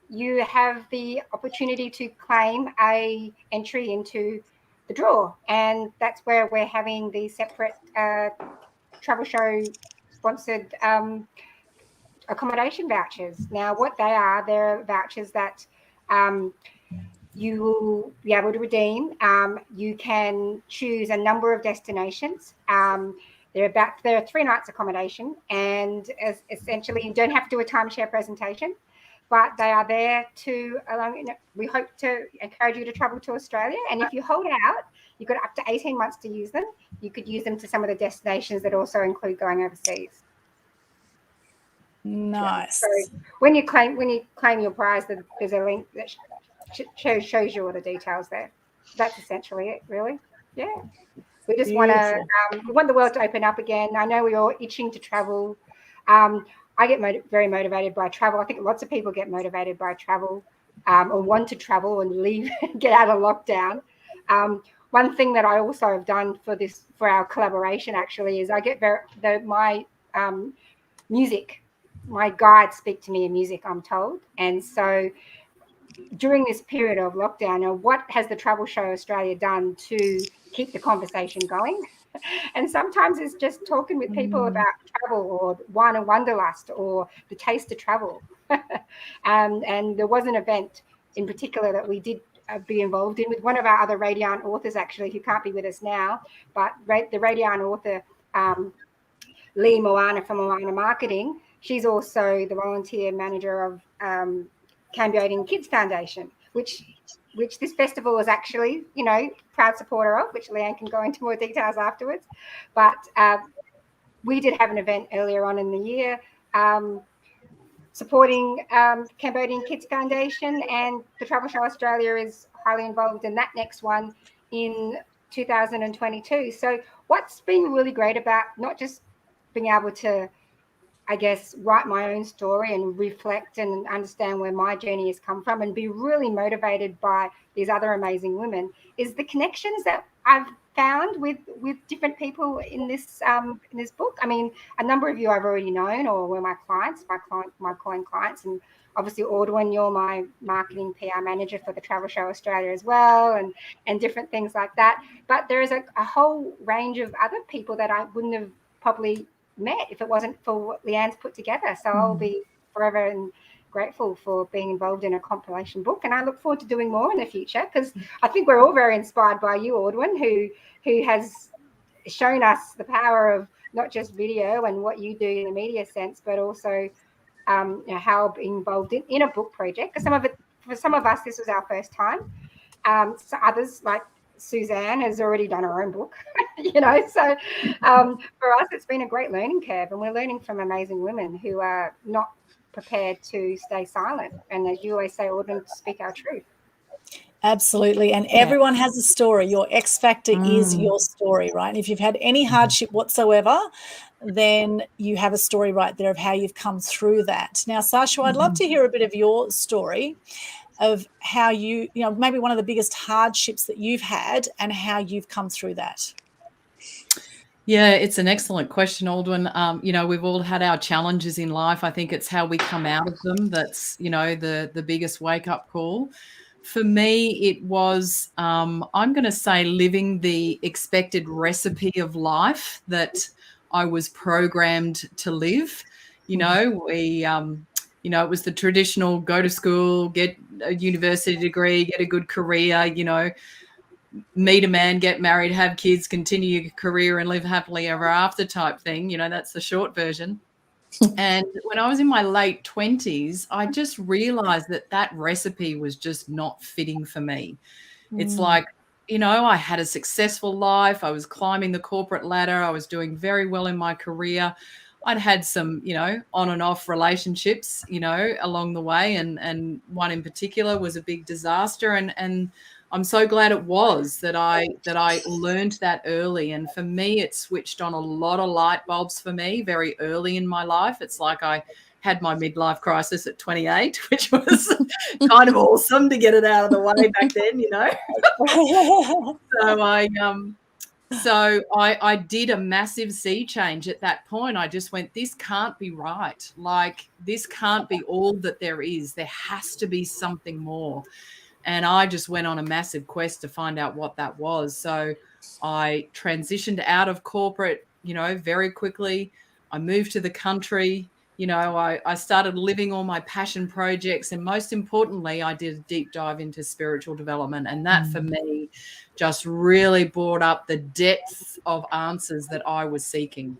You have the opportunity to claim a entry into the draw, and that's where we're having the separate travel show sponsored accommodation vouchers. Now, what they are, they're vouchers that you will be able to redeem. You can choose a number of destinations. There are 3 nights accommodation, and essentially you don't have to do a timeshare presentation, but they are there to, we hope to encourage you to travel to Australia. And if you hold out, you've got up to 18 months to use them. You could use them to some of the destinations that also include going overseas. Nice. So when you claim your prize, there's a link that shows you all the details there. That's essentially it, really. Yeah. We just want to, we want the world to open up again. I know we're all itching to travel. I get very motivated by travel. I think lots of people get motivated by travel or want to travel and leave, get out of lockdown. One thing that I also have done for our collaboration actually is I get my music. My guides speak to me in music, I'm told. And so during this period of lockdown, what has the Travel Show Australia done to keep the conversation going? And sometimes it's just talking with people about travel or wine and wanderlust or the taste of travel. And there was an event in particular that we did be involved in with one of our other Radiant authors, actually, who can't be with us now, but the Radiant author, Lee Moana from Moana Marketing, she's also the volunteer manager of Cambodian Kids Foundation, which this festival was actually, you know, proud supporter of, which Leanne can go into more details afterwards. But we did have an event earlier on in the year supporting Cambodian Kids Foundation, and the Travel Show Australia is highly involved in that next one in 2022. So what's been really great about not just being able to, I guess, write my own story and reflect and understand where my journey has come from and be really motivated by these other amazing women is the connections that I've found with different people in this book. I mean, a number of you I've already known or were my clients, my calling clients, and obviously Aldwyn, you're my marketing PR manager for the Travel Show Australia as well, and different things like that. But there is a whole range of other people that I wouldn't have probably met if it wasn't for what Leanne's put together. So I'll be forever and grateful for being involved in a compilation book, and I look forward to doing more in the future, because I think we're all very inspired by you, Aldwyn, who has shown us the power of not just video and what you do in the media sense, but also you know, how being involved in a book project. Because for some of us this was our first time. So others, like Suzanne has already done her own book, you know. So for us, it's been a great learning curve, and we're learning from amazing women who are not prepared to stay silent. And as you always say, Audrey, speak our truth. Absolutely. And everyone has a story. Your X factor is your story, right? And if you've had any hardship whatsoever, then you have a story right there of how you've come through that. Now, Sashua, I'd love to hear a bit of your story of how you know, maybe one of the biggest hardships that you've had and how you've come through that. Yeah, it's an excellent question, Aldwyn. You know, we've all had our challenges in life. I think it's how we come out of them that's, you know, the biggest wake-up call. For me, it was, I'm going to say, living the expected recipe of life that I was programmed to live. You know, you know, it was the traditional go to school, get a university degree, get a good career, you know, meet a man, get married, have kids, continue your career and live happily ever after type thing. You know, that's the short version. And when I was in my late 20s, I just realized that that recipe was just not fitting for me. It's like, you know, I had a successful life. I was climbing the corporate ladder. I was doing very well in my career. I'd had some, you know, on and off relationships, you know, along the way. And one in particular was a big disaster. And I'm so glad it was that I learned that early. And for me, it switched on a lot of light bulbs for me very early in my life. It's like I had my midlife crisis at 28, which was kind of awesome to get it out of the way back then, you know. So I did a massive sea change at that point. I just went, this can't be right. Like, this can't be all that there is. There has to be something more. And I just went on a massive quest to find out what that was. So I transitioned out of corporate, you know, very quickly. I moved to the country. You know, I started living all my passion projects. And most importantly, I did a deep dive into spiritual development. And that for me just really brought up the depth of answers that I was seeking.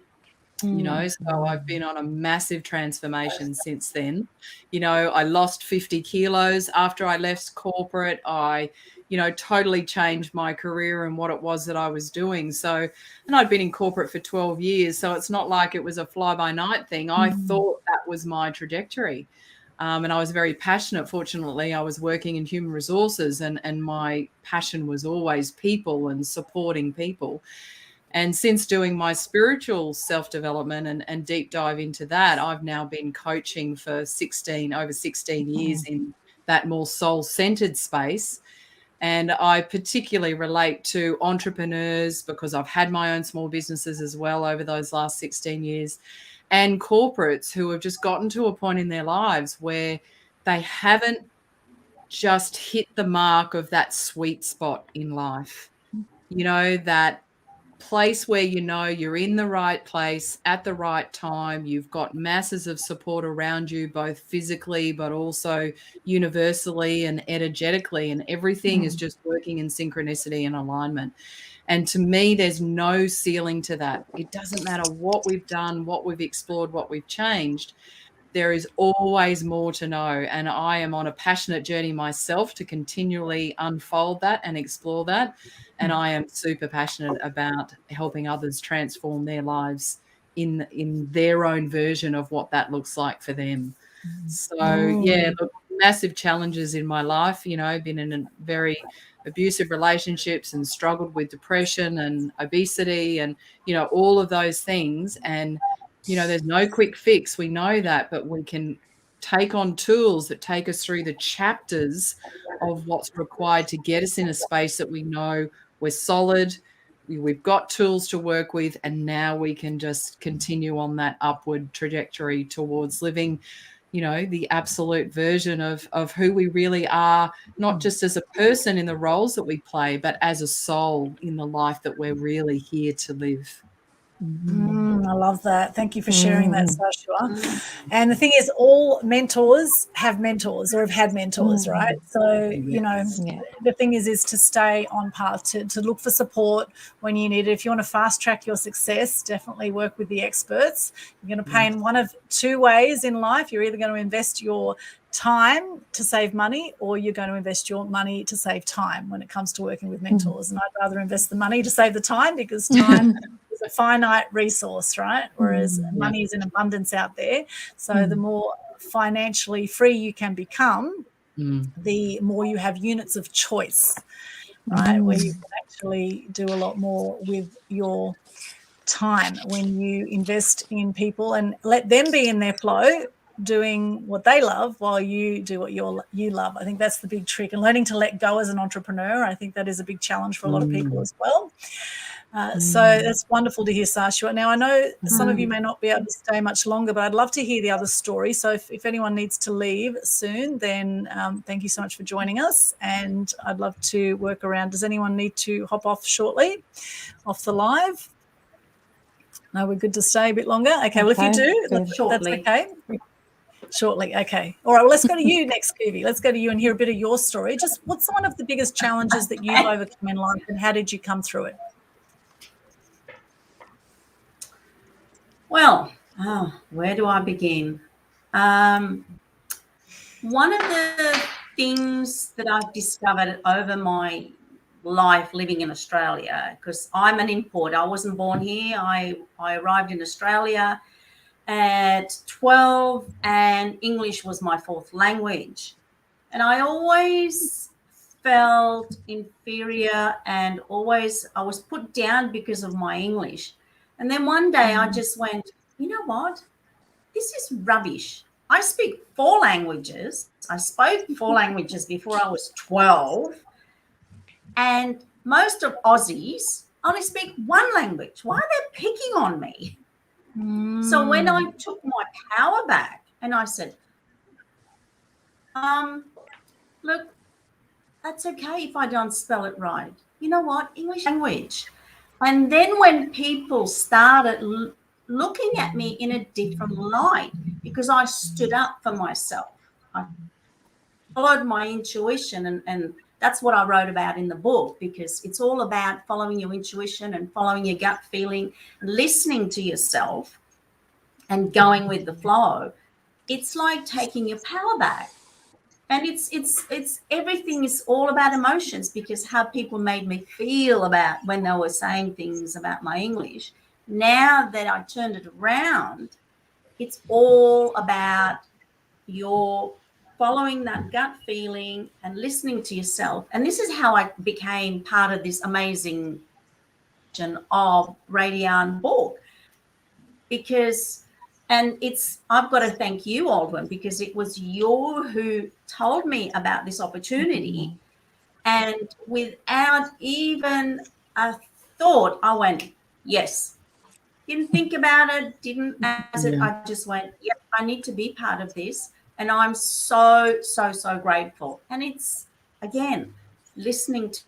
You know, so I've been on a massive transformation since then. You know, I lost 50 kilos after I left corporate. I, you know, totally changed my career and what it was that I was doing. So, and I'd been in corporate for 12 years. So it's not like it was a fly by night thing. I thought that was my trajectory. And I was very passionate. Fortunately, I was working in human resources and my passion was always people and supporting people. And since doing my spiritual self-development and deep dive into that, I've now been coaching for over 16 years in that more soul-centered space. And I particularly relate to entrepreneurs because I've had my own small businesses as well over those last 16 years, and corporates who have just gotten to a point in their lives where they haven't just hit the mark of that sweet spot in life. You know, that place where you know you're in the right place at the right time. You've got masses of support around you, both physically but also universally and energetically, and everything is just working in synchronicity and alignment. And to me, there's no ceiling to that. It doesn't matter what we've done, what we've explored, what we've changed. There is always more to know. And I am on a passionate journey myself to continually unfold that and explore that. And I am super passionate about helping others transform their lives in their own version of what that looks like for them. So, yeah, look, massive challenges in my life. You know, been in very abusive relationships and struggled with depression and obesity and, you know, all of those things. And you know, there's no quick fix. We know that, but we can take on tools that take us through the chapters of what's required to get us in a space that we know we're solid. We've got tools to work with, and now we can just continue on that upward trajectory towards living, you know, the absolute version of who we really are, not just as a person in the roles that we play, but as a soul in the life that we're really here to live. I love that. Thank you for sharing that, Sashua. And the thing is, all mentors have mentors or have had mentors, right? So, you know, the thing is to stay on path, to look for support when you need it. If you want to fast track your success, definitely work with the experts. You're going to pay in one of two ways in life. You're either going to invest your time to save money, or you're going to invest your money to save time when it comes to working with mentors. And I'd rather invest the money to save the time, because time is a finite resource, right? Whereas money is in abundance out there. So the more financially free you can become, the more you have units of choice, right? Where you can actually do a lot more with your time when you invest in people and let them be in their flow, doing what they love while you do what you love. I think that's the big trick, and learning to let go as an entrepreneur. I think that is a big challenge for a lot of people as well. So that's wonderful to hear, Sashua. Now, I know some of you may not be able to stay much longer, but I'd love to hear the other story. So if anyone needs to leave soon, then thank you so much for joining us. And I'd love to work around. Does anyone need to hop off shortly, off the live? No, we're good to stay a bit longer. Okay, well, if you do, that's okay. Shortly, okay. All right, well, let's go to you next, Kuve. Let's go to you and hear a bit of your story. Just what's one of the biggest challenges that you've overcome in life, and how did you come through it? Well, where do I begin? One of the things that I've discovered over my life living in Australia, because I'm an importer. I wasn't born here. I arrived in Australia at 12, and English was my fourth language. And I always felt inferior, and always I was put down because of my English. And then one day I just went, you know what? This is rubbish. I speak 4 languages. I spoke 4 languages before I was 12. And most of Aussies only speak 1 language. Why are they picking on me? So when I took my power back and I said, look, that's okay if I don't spell it right. You know what? English language. And then when people started looking at me in a different light, because I stood up for myself, I followed my intuition, and that's what I wrote about in the book, because it's all about following your intuition and following your gut feeling, listening to yourself and going with the flow. It's like taking your power back. And it's everything is all about emotions, because how people made me feel about when they were saying things about my English. Now that I turned it around, it's all about your following that gut feeling and listening to yourself. And this is how I became part of this amazing of Radiante Book, because I've got to thank you, Aldwyn, because it was you who told me about this opportunity. And without even a thought, I went, yes. Didn't think about it, didn't as it. I just went, yep, I need to be part of this. And I'm so, so, so grateful. And it's, again, listening to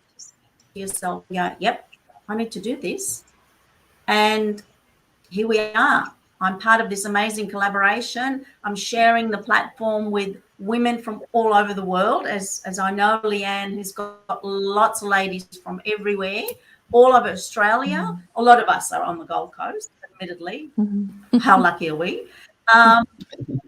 yourself, yep, I need to do this. And here we are. I'm part of this amazing collaboration. I'm sharing the platform with women from all over the world. As I know, Leanne has got lots of ladies from everywhere, all over Australia. A lot of us are on the Gold Coast, admittedly. How lucky are we?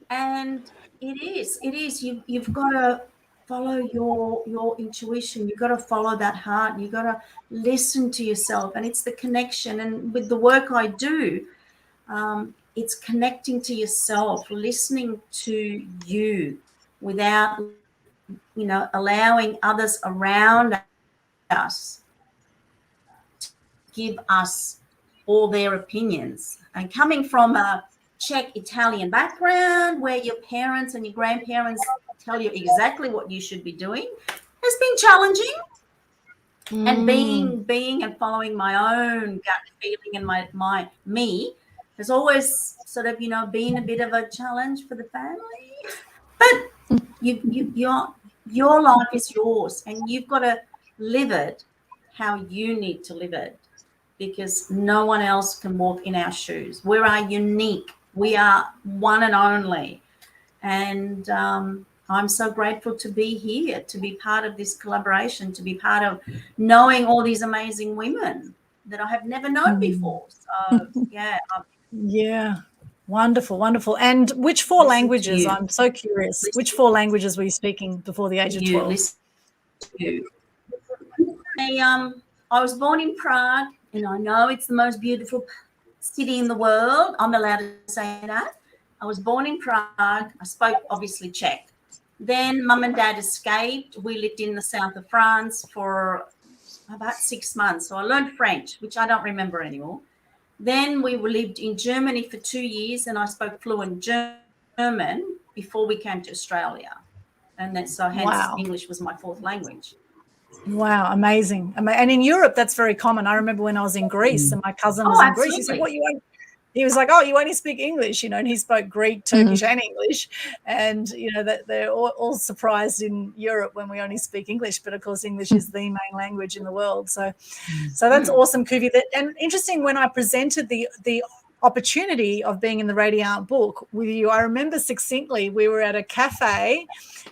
And it is. You've got to follow your intuition. You've got to follow that heart. You've got to listen to yourself. And it's the connection. And with the work I do, it's connecting to yourself, listening to you without, allowing others around us to give us all their opinions. And coming from a Czech Italian background, where your parents and your grandparents tell you exactly what you should be doing, has been challenging. And being and following my own gut feeling and my has always sort of, been a bit of a challenge for the family. But your life is yours, and you've got to live it how you need to live it, because no one else can walk in our shoes. We are unique. We are one and only. And I'm so grateful to be here, to be part of this collaboration, to be part of knowing all these amazing women that I have never known before. So, yeah. Yeah. Wonderful, wonderful. And which four languages? I'm so curious. Which four languages were you speaking before the age of 12? Listen to you. I was born in Prague, and I know it's the most beautiful city in the world. I'm allowed to say that. I was born in Prague. I spoke, obviously, Czech. Then Mum and Dad escaped. We lived in the south of France for about 6 months. So I learned French, which I don't remember anymore. Then we lived in Germany for 2 years, and I spoke fluent German before we came to Australia. And then so hence English was my fourth language. Wow, amazing. And in Europe, that's very common. I remember when I was in Greece and my cousin was in Greece. He said, he was like, oh, you only speak English, and he spoke Greek, Turkish and English. And, that they're all surprised in Europe when we only speak English. But, of course, English is the main language in the world. So that's awesome, Kuve. And interesting, when I presented the opportunity of being in the Radiante book with you, I remember succinctly we were at a cafe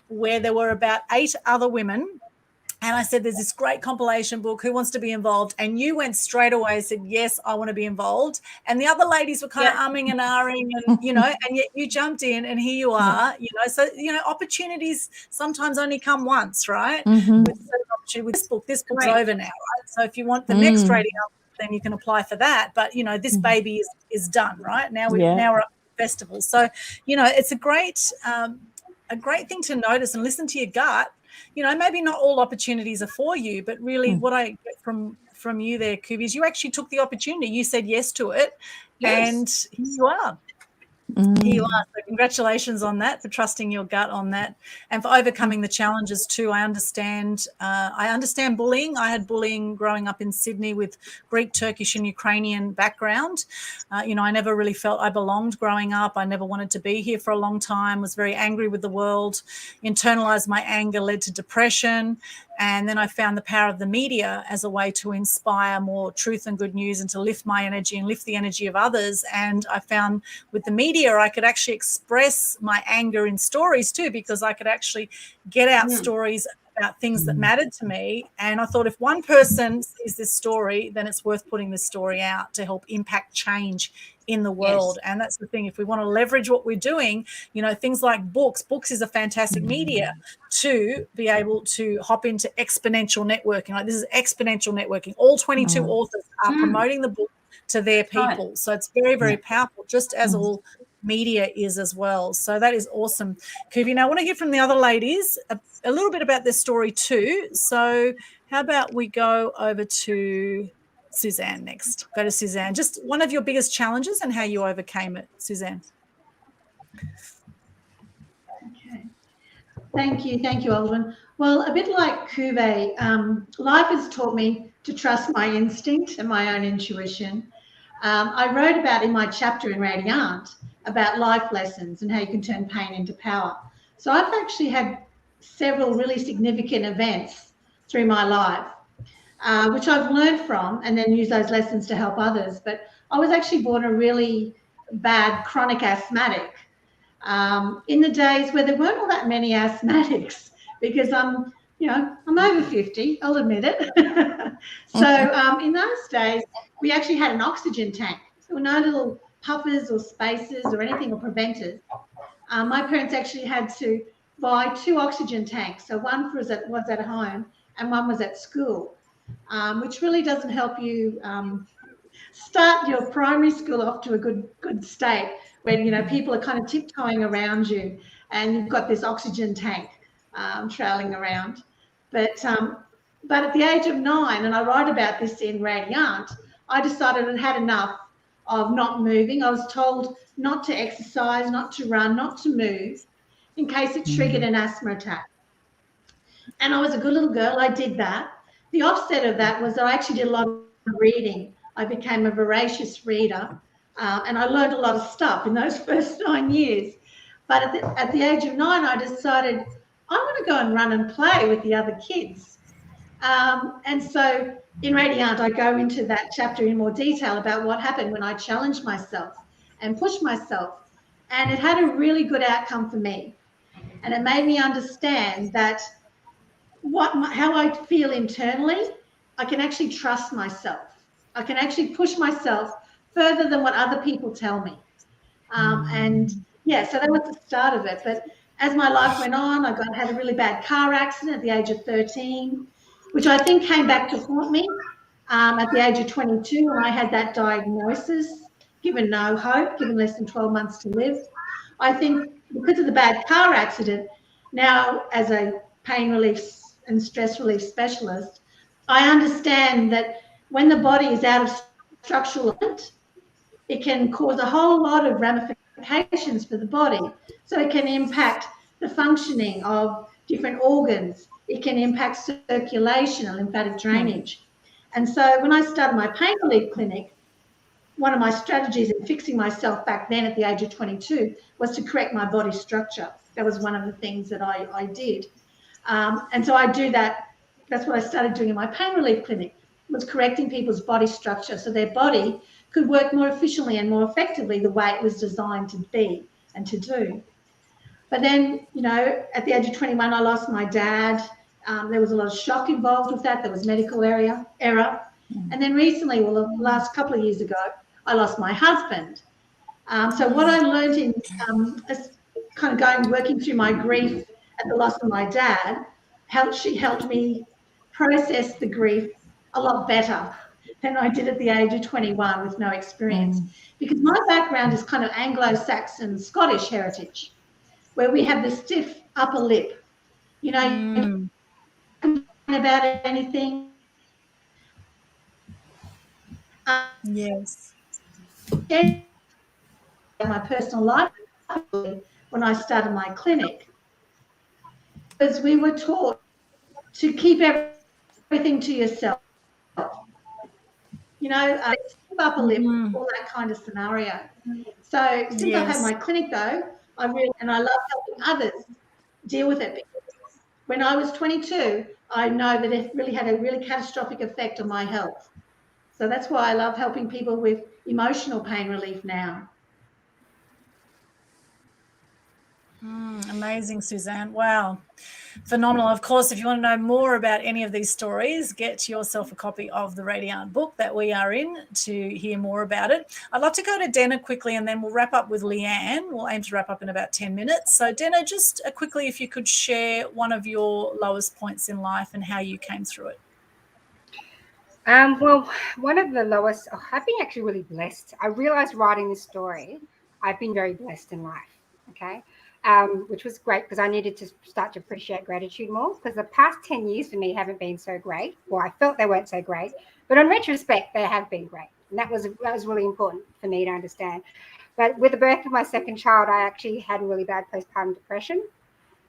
where there were about 8 other women. And I said, there's this great compilation book. Who wants to be involved? And you went straight away and said, yes, I want to be involved. And the other ladies were kind of umming and ahhing and, and yet you jumped in and here you are, So, opportunities sometimes only come once, right? With this book's over now, right? So if you want the next Radiante, then you can apply for that. But, this baby is done, right? Now we're at the festival. So, it's a great thing to notice and listen to your gut. Maybe not all opportunities are for you, but really what I get from you there, Kuve, is you actually took the opportunity. You said yes to it, and here you are. Here you are. So congratulations on that, for trusting your gut on that, and for overcoming the challenges too. I understand bullying. I had bullying growing up in Sydney with Greek, Turkish, and Ukrainian background. I never really felt I belonged growing up. I never wanted to be here for a long time. Was very angry with the world. Internalized my anger, led to depression. And then I found the power of the media as a way to inspire more truth and good news and to lift my energy and lift the energy of others. And I found with the media, I could actually express my anger in stories too, because I could actually get out stories about things that mattered to me. And I thought, if one person sees this story, then it's worth putting this story out to help impact change in the world. And that's the thing. If we want to leverage what we're doing, things like books is a fantastic media to be able to hop into exponential networking. Like, this is exponential networking. All 22 authors are promoting the book to their people. So it's very, very powerful, just as all media is as well. So that is awesome. Kuve, now I want to hear from the other ladies a little bit about their story too. So how about we go over to Suzanne next. Go to Suzanne. Just one of your biggest challenges and how you overcame it, Suzanne. Okay. Thank you, Aldwyn. Well, a bit like Kuve, life has taught me to trust my instinct and my own intuition. I wrote about in my chapter in Radiante about life lessons and how you can turn pain into power. So I've actually had several really significant events through my life, which I've learned from and then use those lessons to help others. But I was actually born a really bad chronic asthmatic in the days where there weren't all that many asthmatics, because I'm over 50, I'll admit it. So in those days, we actually had an oxygen tank. There were no little puffers or spacers or anything or preventers. My parents actually had to buy 2 oxygen tanks. So one was at home and one was at school, which really doesn't help you start your primary school off to a good state when, people are kind of tiptoeing around you and you've got this oxygen tank trailing around. But at the age of 9, and I write about this in Radiante, I decided I'd had enough of not moving. I was told not to exercise, not to run, not to move, in case it triggered an asthma attack. And I was a good little girl. I did that. The offset of that was I actually did a lot of reading. I became a voracious reader, and I learned a lot of stuff in those first 9 years. But at the age of 9, I decided I want to go and run and play with the other kids. And so in Radiant, I go into that chapter in more detail about what happened when I challenged myself and pushed myself. And it had a really good outcome for me. And it made me understand that how I feel internally, I can actually trust myself. I can actually push myself further than what other people tell me. And yeah, so that was the start of it. But as my life went on, had a really bad car accident at the age of 13, which I think came back to haunt me at the age of 22 when I had that diagnosis, given no hope, given less than 12 months to live. I think because of the bad car accident, now as a pain relief and stress relief specialist, I understand that when the body is out of structural alignment, it can cause a whole lot of ramifications for the body. So it can impact the functioning of different organs. It can impact circulation and lymphatic drainage. And so when I started my pain relief clinic, one of my strategies in fixing myself back then at the age of 22 was to correct my body structure. That was one of the things that I did. And so I do that. That's what I started doing in my pain relief clinic, was correcting people's body structure so their body could work more efficiently and more effectively the way it was designed to be and to do. But then, at the age of 21, I lost my dad. There was a lot of shock involved with that. There was medical error. And then recently, the last couple of years ago, I lost my husband. So what I learned in kind of working through my grief at the loss of my dad, she helped me process the grief a lot better than I did at the age of 21 with no experience. Because my background is kind of Anglo-Saxon Scottish heritage, where we have the stiff upper lip. You complain about anything. Yes. My personal life when I started my clinic, because we were taught to keep everything to yourself. Upper lip, all that kind of scenario. So since I've had my clinic, though, I love helping others deal with it. Because when I was 22, I know that it really had a really catastrophic effect on my health. So that's why I love helping people with emotional pain relief now. Amazing, Suzanne. Wow. Phenomenal. Of course, if you want to know more about any of these stories, get yourself a copy of the Radiant book that we are in to hear more about it. I'd love to go to Denna quickly, and then we'll wrap up with Leanne. We'll aim to wrap up in about 10 minutes. So Denna, just quickly, if you could share one of your lowest points in life and how you came through it. Well, one of the lowest, I've been actually really blessed. I realized writing this story, I've been very blessed in life, okay? Which was great because I needed to start to appreciate gratitude more, because the past 10 years for me haven't been so great. Well, I felt they weren't so great, but in retrospect, they have been great. And that was really important for me to understand. But with the birth of my second child, I actually had a really bad postpartum depression.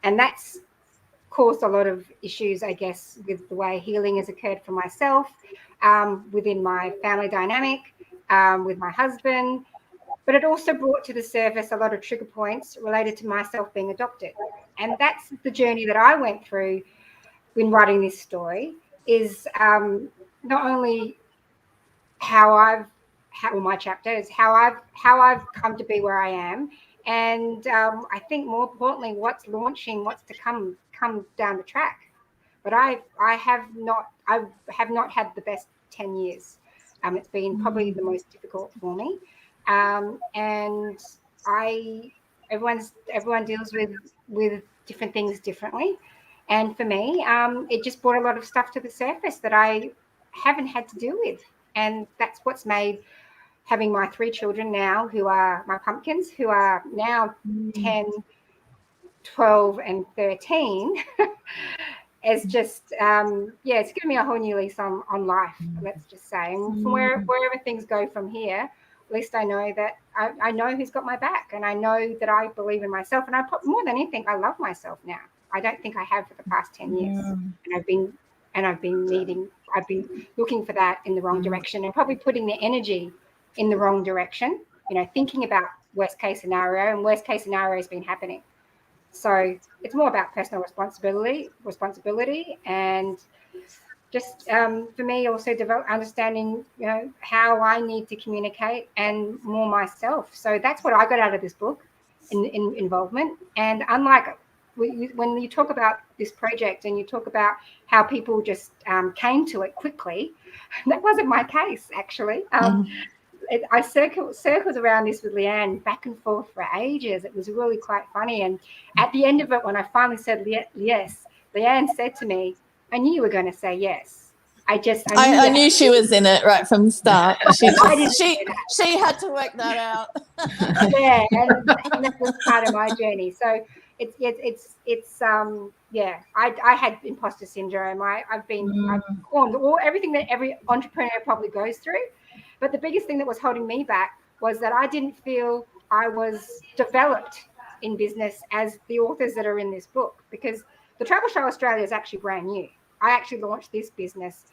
And that's caused a lot of issues, I guess, with the way healing has occurred for myself, within my family dynamic, with my husband. But it also brought to the surface a lot of trigger points related to myself being adopted. And that's the journey that I went through when writing this story, is not only my chapter is how I've come to be where I am. And I think more importantly, what's to come down the track. But I have not had the best 10 years. It's been probably the most difficult for me. And everyone deals with different things differently. And for me, it just brought a lot of stuff to the surface that I haven't had to deal with. And that's what's made having my 3 children now, who are my pumpkins, who are now 10, 12, and 13, is just, it's given me a whole new lease on life, let's just say. And from wherever things go from here, at least I know that I know who's got my back, and I know that I believe in myself. And more than anything, I love myself now. I don't think I have for the past 10 years. And I've been looking for that in the wrong direction, and probably putting the energy in the wrong direction, thinking about worst case scenario, and worst case scenario has been happening. So it's more about personal responsibility, and just for me also understanding, you know, how I need to communicate and more myself. So that's what I got out of this book, in involvement. And unlike when you talk about this project and you talk about how people just came to it quickly, that wasn't my case, actually. I circled around this with Leanne back and forth for ages. It was really quite funny. And at the end of it, when I finally said yes, Leanne said to me, "I knew you were going to say yes. I knew she was in it right from the start. She had to work that out." Yeah, and that was part of my journey. So I had imposter syndrome. I've cornered everything that every entrepreneur probably goes through. But the biggest thing that was holding me back was that I didn't feel I was developed in business as the authors that are in this book, because the Travel Show Australia is actually brand new. I actually launched this business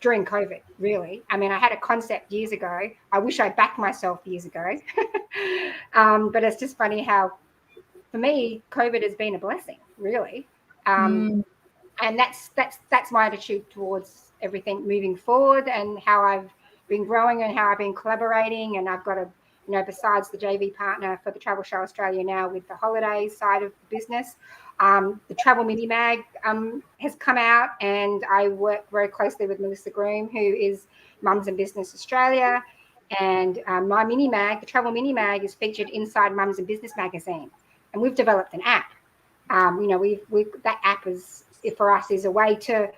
during COVID, really. I mean, I had a concept years ago. I wish I backed myself years ago. But it's just funny how, for me, COVID has been a blessing, really. And that's my attitude towards everything moving forward, and how I've been growing and how I've been collaborating. And I've got besides the JV partner for the Travel Show Australia now with the holidays side of the business, the Travel Mini Mag has come out, and I work very closely with Melissa Groom, who is Mums and Business Australia. And my mini mag, the Travel Mini Mag, is featured inside Mums and Business magazine, and we've developed an app. That app is, for us, is a way to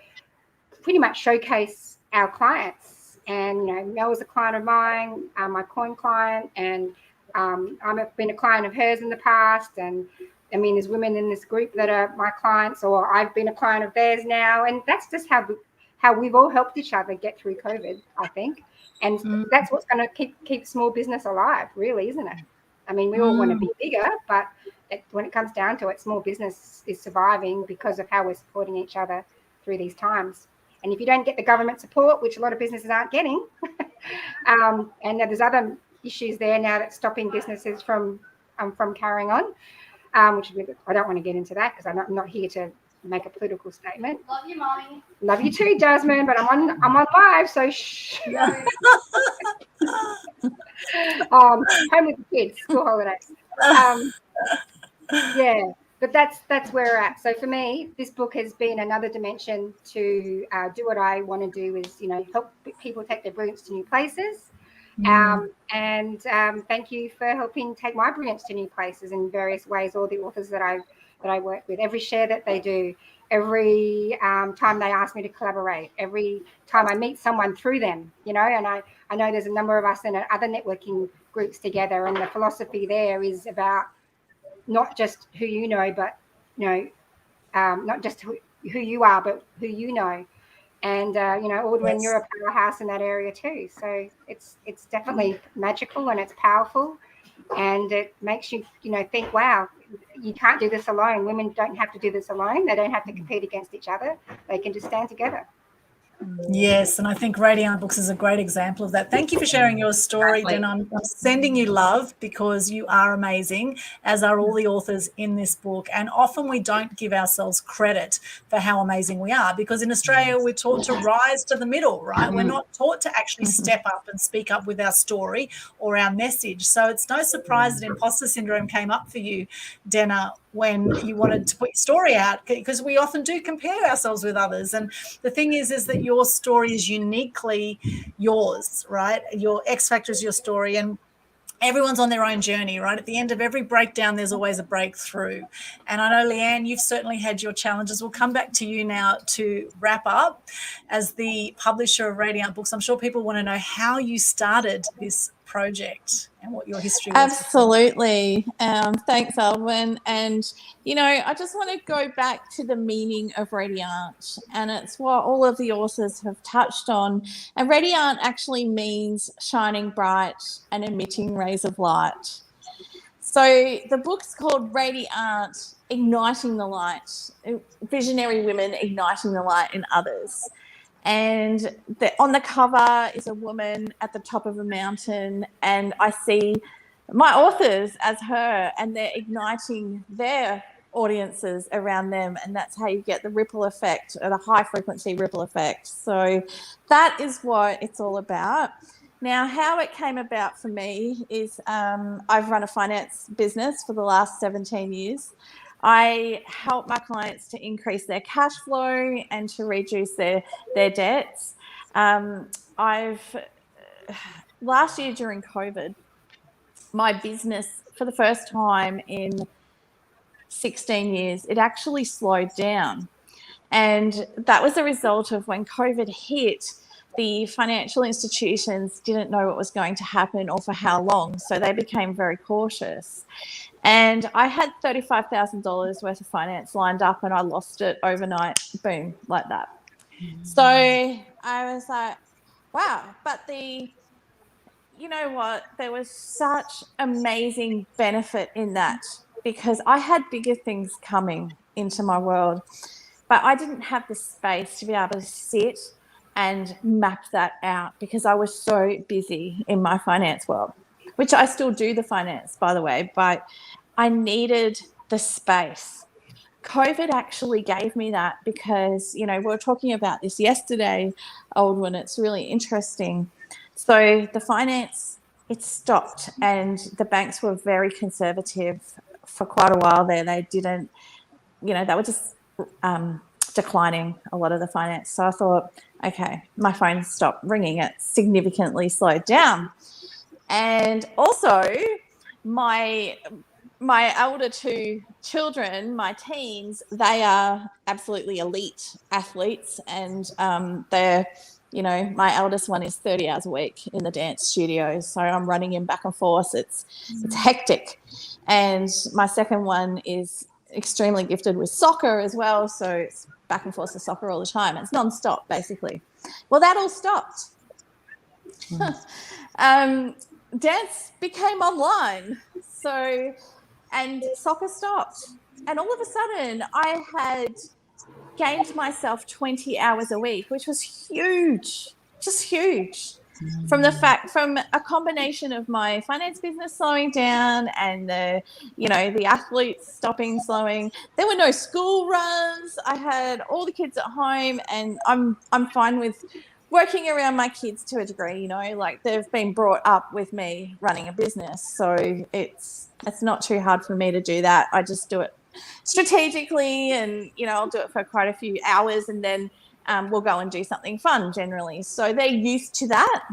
pretty much showcase our clients. And Mel was a client of mine, my coin client, and I've been a client of hers in the past. And I mean, there's women in this group that are my clients, or I've been a client of theirs now. And that's just how we've all helped each other get through COVID, I think. And that's what's going to keep small business alive, really, isn't it? I mean, we all want to be bigger, but when it comes down to it, small business is surviving because of how we're supporting each other through these times. And if you don't get the government support, which a lot of businesses aren't getting, and there's other issues there now that's stopping businesses from carrying on, which I don't want to get into that, because I'm not here to make a political statement. Love you, Mommy. Love you too, Jasmine, but I'm on live, so shh. Home with the kids, school holidays. But that's where we're at. So for me, this book has been another dimension to do what I want to do, is help people take their brilliance to new places. And thank you for helping take my brilliance to new places in various ways. All the authors that I work with, every share that they do, every time they ask me to collaborate, every time I meet someone through them, and I know there's a number of us in other networking groups together, and the philosophy there is about not just who you know, but not just who you are, but who you know. And Aldwyn, you're a powerhouse in that area too. So it's definitely magical, and it's powerful, and it makes you think, wow, you can't do this alone. Women don't have to do this alone. They don't have to compete against each other. They can just stand together. Yes, and I think Radiante Books is a great example of that. Thank you for sharing your story, Denna. I'm sending you love, because you are amazing, as are all the authors in this book. And often we don't give ourselves credit for how amazing we are, because in Australia we're taught to rise to the middle, right? We're not taught to actually step up and speak up with our story or our message. So it's no surprise that imposter syndrome came up for you, Denna, when you wanted to put your story out, because we often do compare ourselves with others. And the thing is that your story is uniquely yours, right? Your X factor is your story, and everyone's on their own journey, right? At the end of every breakdown, there's always a breakthrough. And I know, Leanne, you've certainly had your challenges. We'll come back to you now to wrap up. As the publisher of Radiante Books, I'm sure people want to know how you started this project and what your history was. Absolutely. Thanks, Aldwyn. And, I just want to go back to the meaning of Radiant, and it's what all of the authors have touched on. And Radiant actually means shining bright and emitting rays of light. So the book's called Radiant, Igniting the Light, Visionary Women Igniting the Light in Others. And on the cover is a woman at the top of a mountain, and I see my authors as her, and they're igniting their audiences around them, and that's how you get the ripple effect, or the high frequency ripple effect. So that is what it's all about. Now, how it came about for me is I've run a finance business for the last 17 years. I help my clients to increase their cash flow and to reduce their debts. Last year during COVID, my business, for the first time in 16 years, it actually slowed down. And that was a result of when COVID hit, the financial institutions didn't know what was going to happen or for how long. So they became very cautious. And I had $35,000 worth of finance lined up and I lost it overnight, boom, like that. So I was like, wow. But you know what? There was such amazing benefit in that, because I had bigger things coming into my world, but I didn't have the space to be able to sit and map that out because I was so busy in my finance world, which I still do the finance, by the way, but I needed the space. COVID actually gave me that because, we were talking about this yesterday, Aldwyn. It's really interesting. So the finance, it stopped, and the banks were very conservative for quite a while there. They didn't, they were just declining a lot of the finance. So I thought, okay, my phone stopped ringing. It significantly slowed down. And also my elder two children, my teens, they are absolutely elite athletes, and they're, my eldest one is 30 hours a week in the dance studio, so I'm running him back and forth. It's hectic. And my second one is extremely gifted with soccer as well, so it's back and forth to soccer all the time. It's non-stop, basically. Well, that all stopped. Dance became online, and soccer stopped. And all of a sudden, I had gained myself 20 hours a week, which was huge, just huge. From a combination of my finance business slowing down and the athletes slowing. There were no school runs. I had all the kids at home, and I'm fine with working around my kids to a degree, like they've been brought up with me running a business. So it's not too hard for me to do that. I just do it strategically, and, I'll do it for quite a few hours, and then we'll go and do something fun generally. So they're used to that.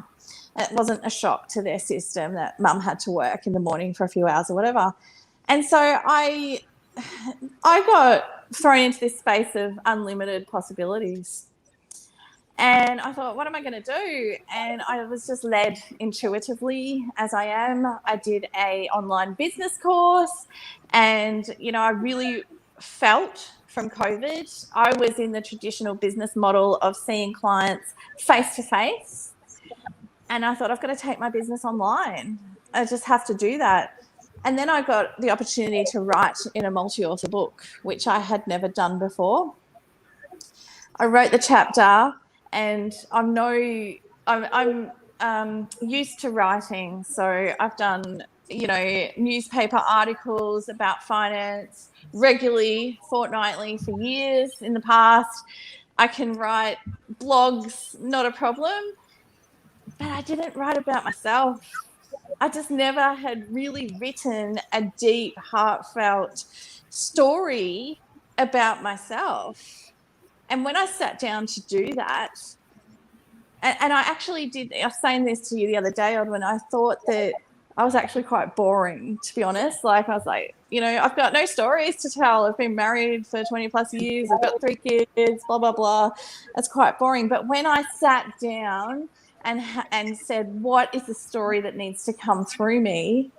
It wasn't a shock to their system that mum had to work in the morning for a few hours or whatever. And so I got thrown into this space of unlimited possibilities. And I thought, what am I going to do? And I was just led intuitively, as I am. I did an online business course, and, I really felt from COVID, I was in the traditional business model of seeing clients face to face. And I thought, I've got to take my business online. I just have to do that. And then I got the opportunity to write in a multi-author book, which I had never done before. I wrote the chapter, and I'm used to writing. So I've done, newspaper articles about finance regularly, fortnightly, for years in the past. I can write blogs, not a problem. But I didn't write about myself. I just never had really written a deep, heartfelt story about myself. And when I sat down to do that, and I actually did, I was saying this to you the other day, when I thought that I was actually quite boring, to be honest. Like, I was like, I've got no stories to tell. I've been married for 20 plus years. I've got 3 kids, blah, blah, blah. It's quite boring. But when I sat down and said, what is the story that needs to come through me?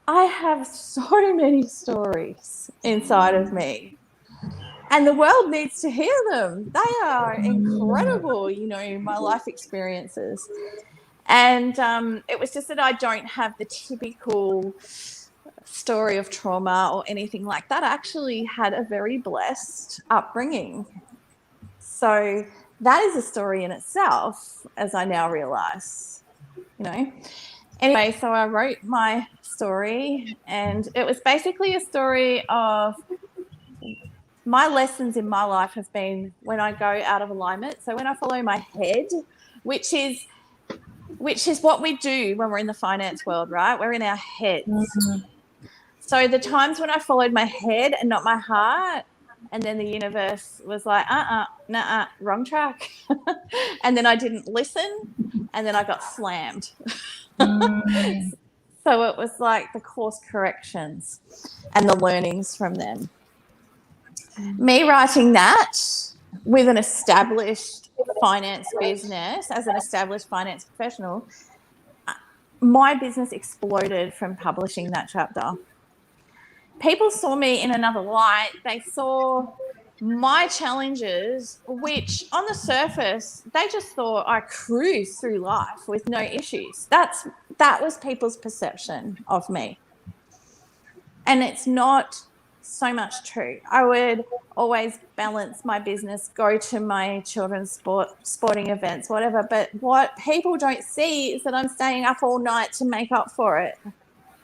I have so many stories inside of me, and the world needs to hear them. They are incredible, my life experiences. And it was just that I don't have the typical story of trauma or anything like that. I actually had a very blessed upbringing. So that is a story in itself, as I now realize, Anyway, so I wrote my story, and it was basically a story of my lessons in my life have been when I go out of alignment. So when I follow my head, which is what we do when we're in the finance world, right? We're in our heads. Mm-hmm. So the times when I followed my head and not my heart, and then the universe was like, nah, wrong track. And then I didn't listen, and then I got slammed. Mm. So it was like the course corrections and the learnings from them. Me writing that with an established finance business, as an established finance professional, my business exploded from publishing that chapter. People saw me in another light. They saw my challenges, which on the surface, they just thought I cruised through life with no issues. That was people's perception of me. And it's not so much true. I would always balance my business, go to my children's sporting events, whatever. But what people don't see is that I'm staying up all night to make up for it.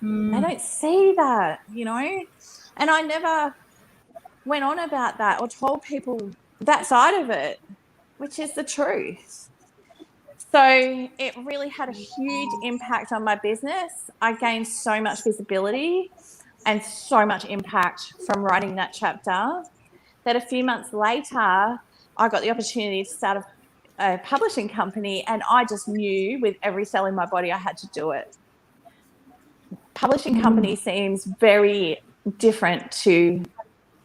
They don't see that, you know. And I never went on about that or told people that side of it, which is the truth. So it really had a huge impact on my business. I gained so much visibility and so much impact from writing that chapter that a few months later, I got the opportunity to start a publishing company, and I just knew with every cell in my body I had to do it. Publishing company seems very different to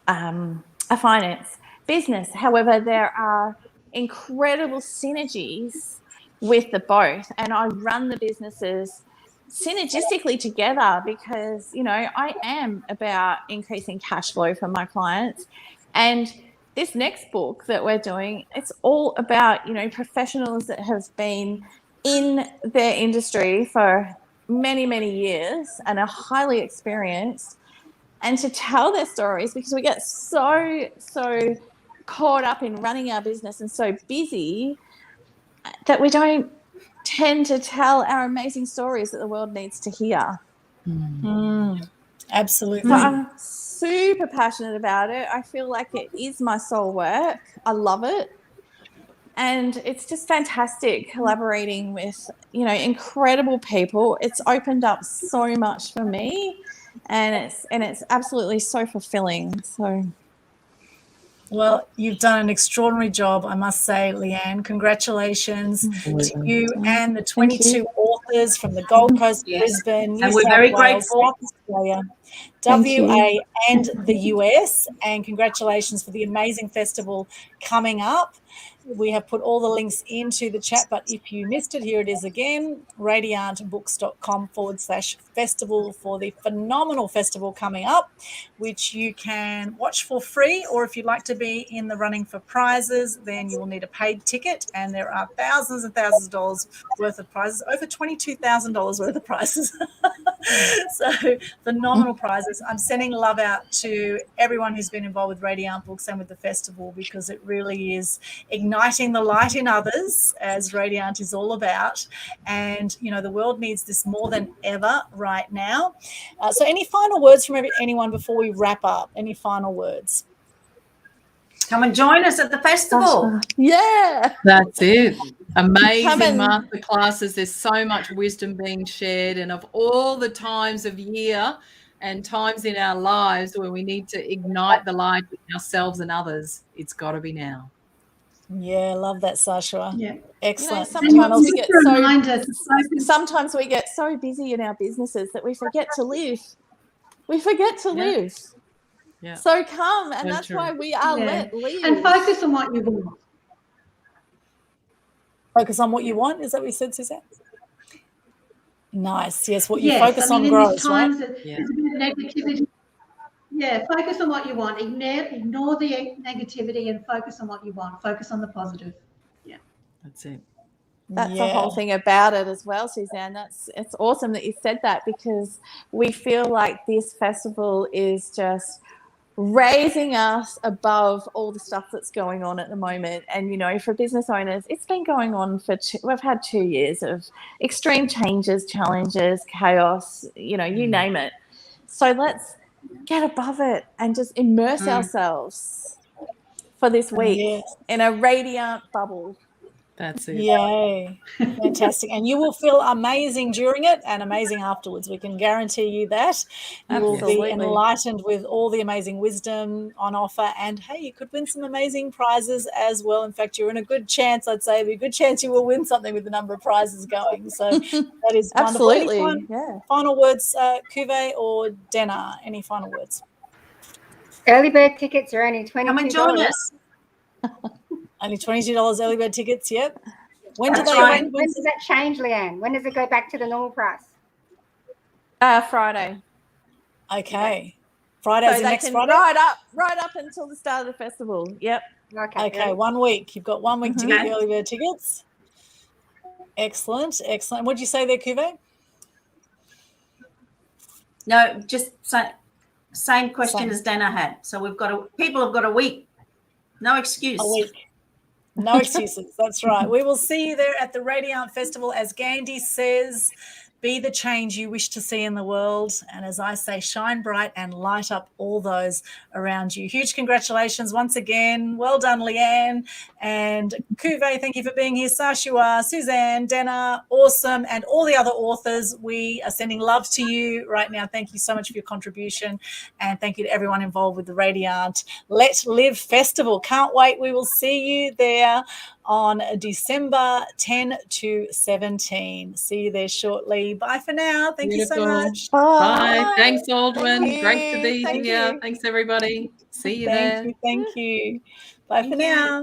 a finance business. However, there are incredible synergies with the both, and I run the businesses synergistically together because, you know, I am about increasing cash flow for my clients. And this next book that we're doing, it's all about, you know, professionals that have been in their industry for many, many years and are highly experienced, and to tell their stories, because we get so caught up in running our business and so busy that we don't tend to tell our amazing stories that the world needs to hear. Absolutely. So I'm super passionate about it. I feel like it is my soul work. I love it. And it's just fantastic collaborating with, you know, incredible people. It's opened up so much for me, and it's absolutely so fulfilling. So, well, you've done an extraordinary job, I must say, Leanne. Congratulations to you and the 22 authors from the Gold Coast, Brisbane, New And we're South very Wales, grateful. South Australia, WA, and the US. And congratulations for the amazing festival coming up. We have put all the links into the chat, but if you missed it, here it is again, radiantebooks.com/festival for the phenomenal festival coming up, which you can watch for free, or if you'd like to be in the running for prizes, then you will need a paid ticket, and there are thousands and thousands of dollars worth of prizes, over $22,000 worth of prizes. So phenomenal prizes. I'm sending love out to everyone who's been involved with Radiant Books and with the festival, because it really is igniting the light in others, as Radiant is all about. And, you know, the world needs this more than ever right now. So any final words from anyone before we wrap up? Any final words? Come and join us at the festival. Yeah. That's it. Amazing Come masterclasses. There's so much wisdom being shared, and of all the times of year and times in our lives where we need to ignite the light in ourselves and others, it's got to be now. Yeah, love that, Sashua. Yeah. Excellent. You know, And just a reminder to focus. sometimes we get so busy in our businesses that we forget to live. We forget to live. Yeah. So come, and So that's true. why we are Yeah. let live. And focus on what you want. Focus on what you want. Is that what you said, Suzanne? Nice. Yes, what you Yes, focus I mean, on in grows, these times, right? there's a bit of negativity. Yeah, focus on what you want. Ignore the negativity and focus on what you want. Focus on the positive. Yeah. That's it. That's the whole thing about it as well, Suzanne. It's awesome that you said that, because we feel like this festival is just raising us above all the stuff that's going on at the moment. And, for business owners, it's been going on we've had 2 years of extreme changes, challenges, chaos, you name it. So let's get above it and just immerse ourselves for this week in a radiant bubble. That's it. Yay. Fantastic. And you will feel amazing during it and amazing afterwards. We can guarantee you that. You will be enlightened with all the amazing wisdom on offer. And, hey, you could win some amazing prizes as well. In fact, you're in a good chance, I'd say. A good chance you will win something with the number of prizes going. So that is absolutely. Wonderful. Any final words, Kuve or Denna? Any final words? Early bird tickets are only $22. Come and join us. Only $22 early bird tickets, yep. When does that change, Leanne? When does it go back to the normal price? Friday. Okay. Friday's so the next Friday? Right up until the start of the festival. Yep. Okay, 1 week. You've got 1 week to get your early bird tickets. Excellent. What did you say there, Kuve? No, just same question as Denna had. So people have got a week. No excuse. A week. No excuses. That's right. We will see you there at the Radiant Festival. As Gandhi says, be the change you wish to see in the world. And as I say, shine bright and light up all those around you. Huge congratulations once again. Well done, Leanne. And Kuve, thank you for being here. Sashua, Suzanne, Denna, awesome. And all the other authors, we are sending love to you right now. Thank you so much for your contribution. And thank you to everyone involved with the Radiant Let Live Festival. Can't wait. We will see you there on December 10 to 17. See you there shortly. Bye for now. Thank you so much. Bye. Thanks, Aldwyn. Great to be Thank here. you. Thanks, everybody. See you there. Thank you. Bye for now.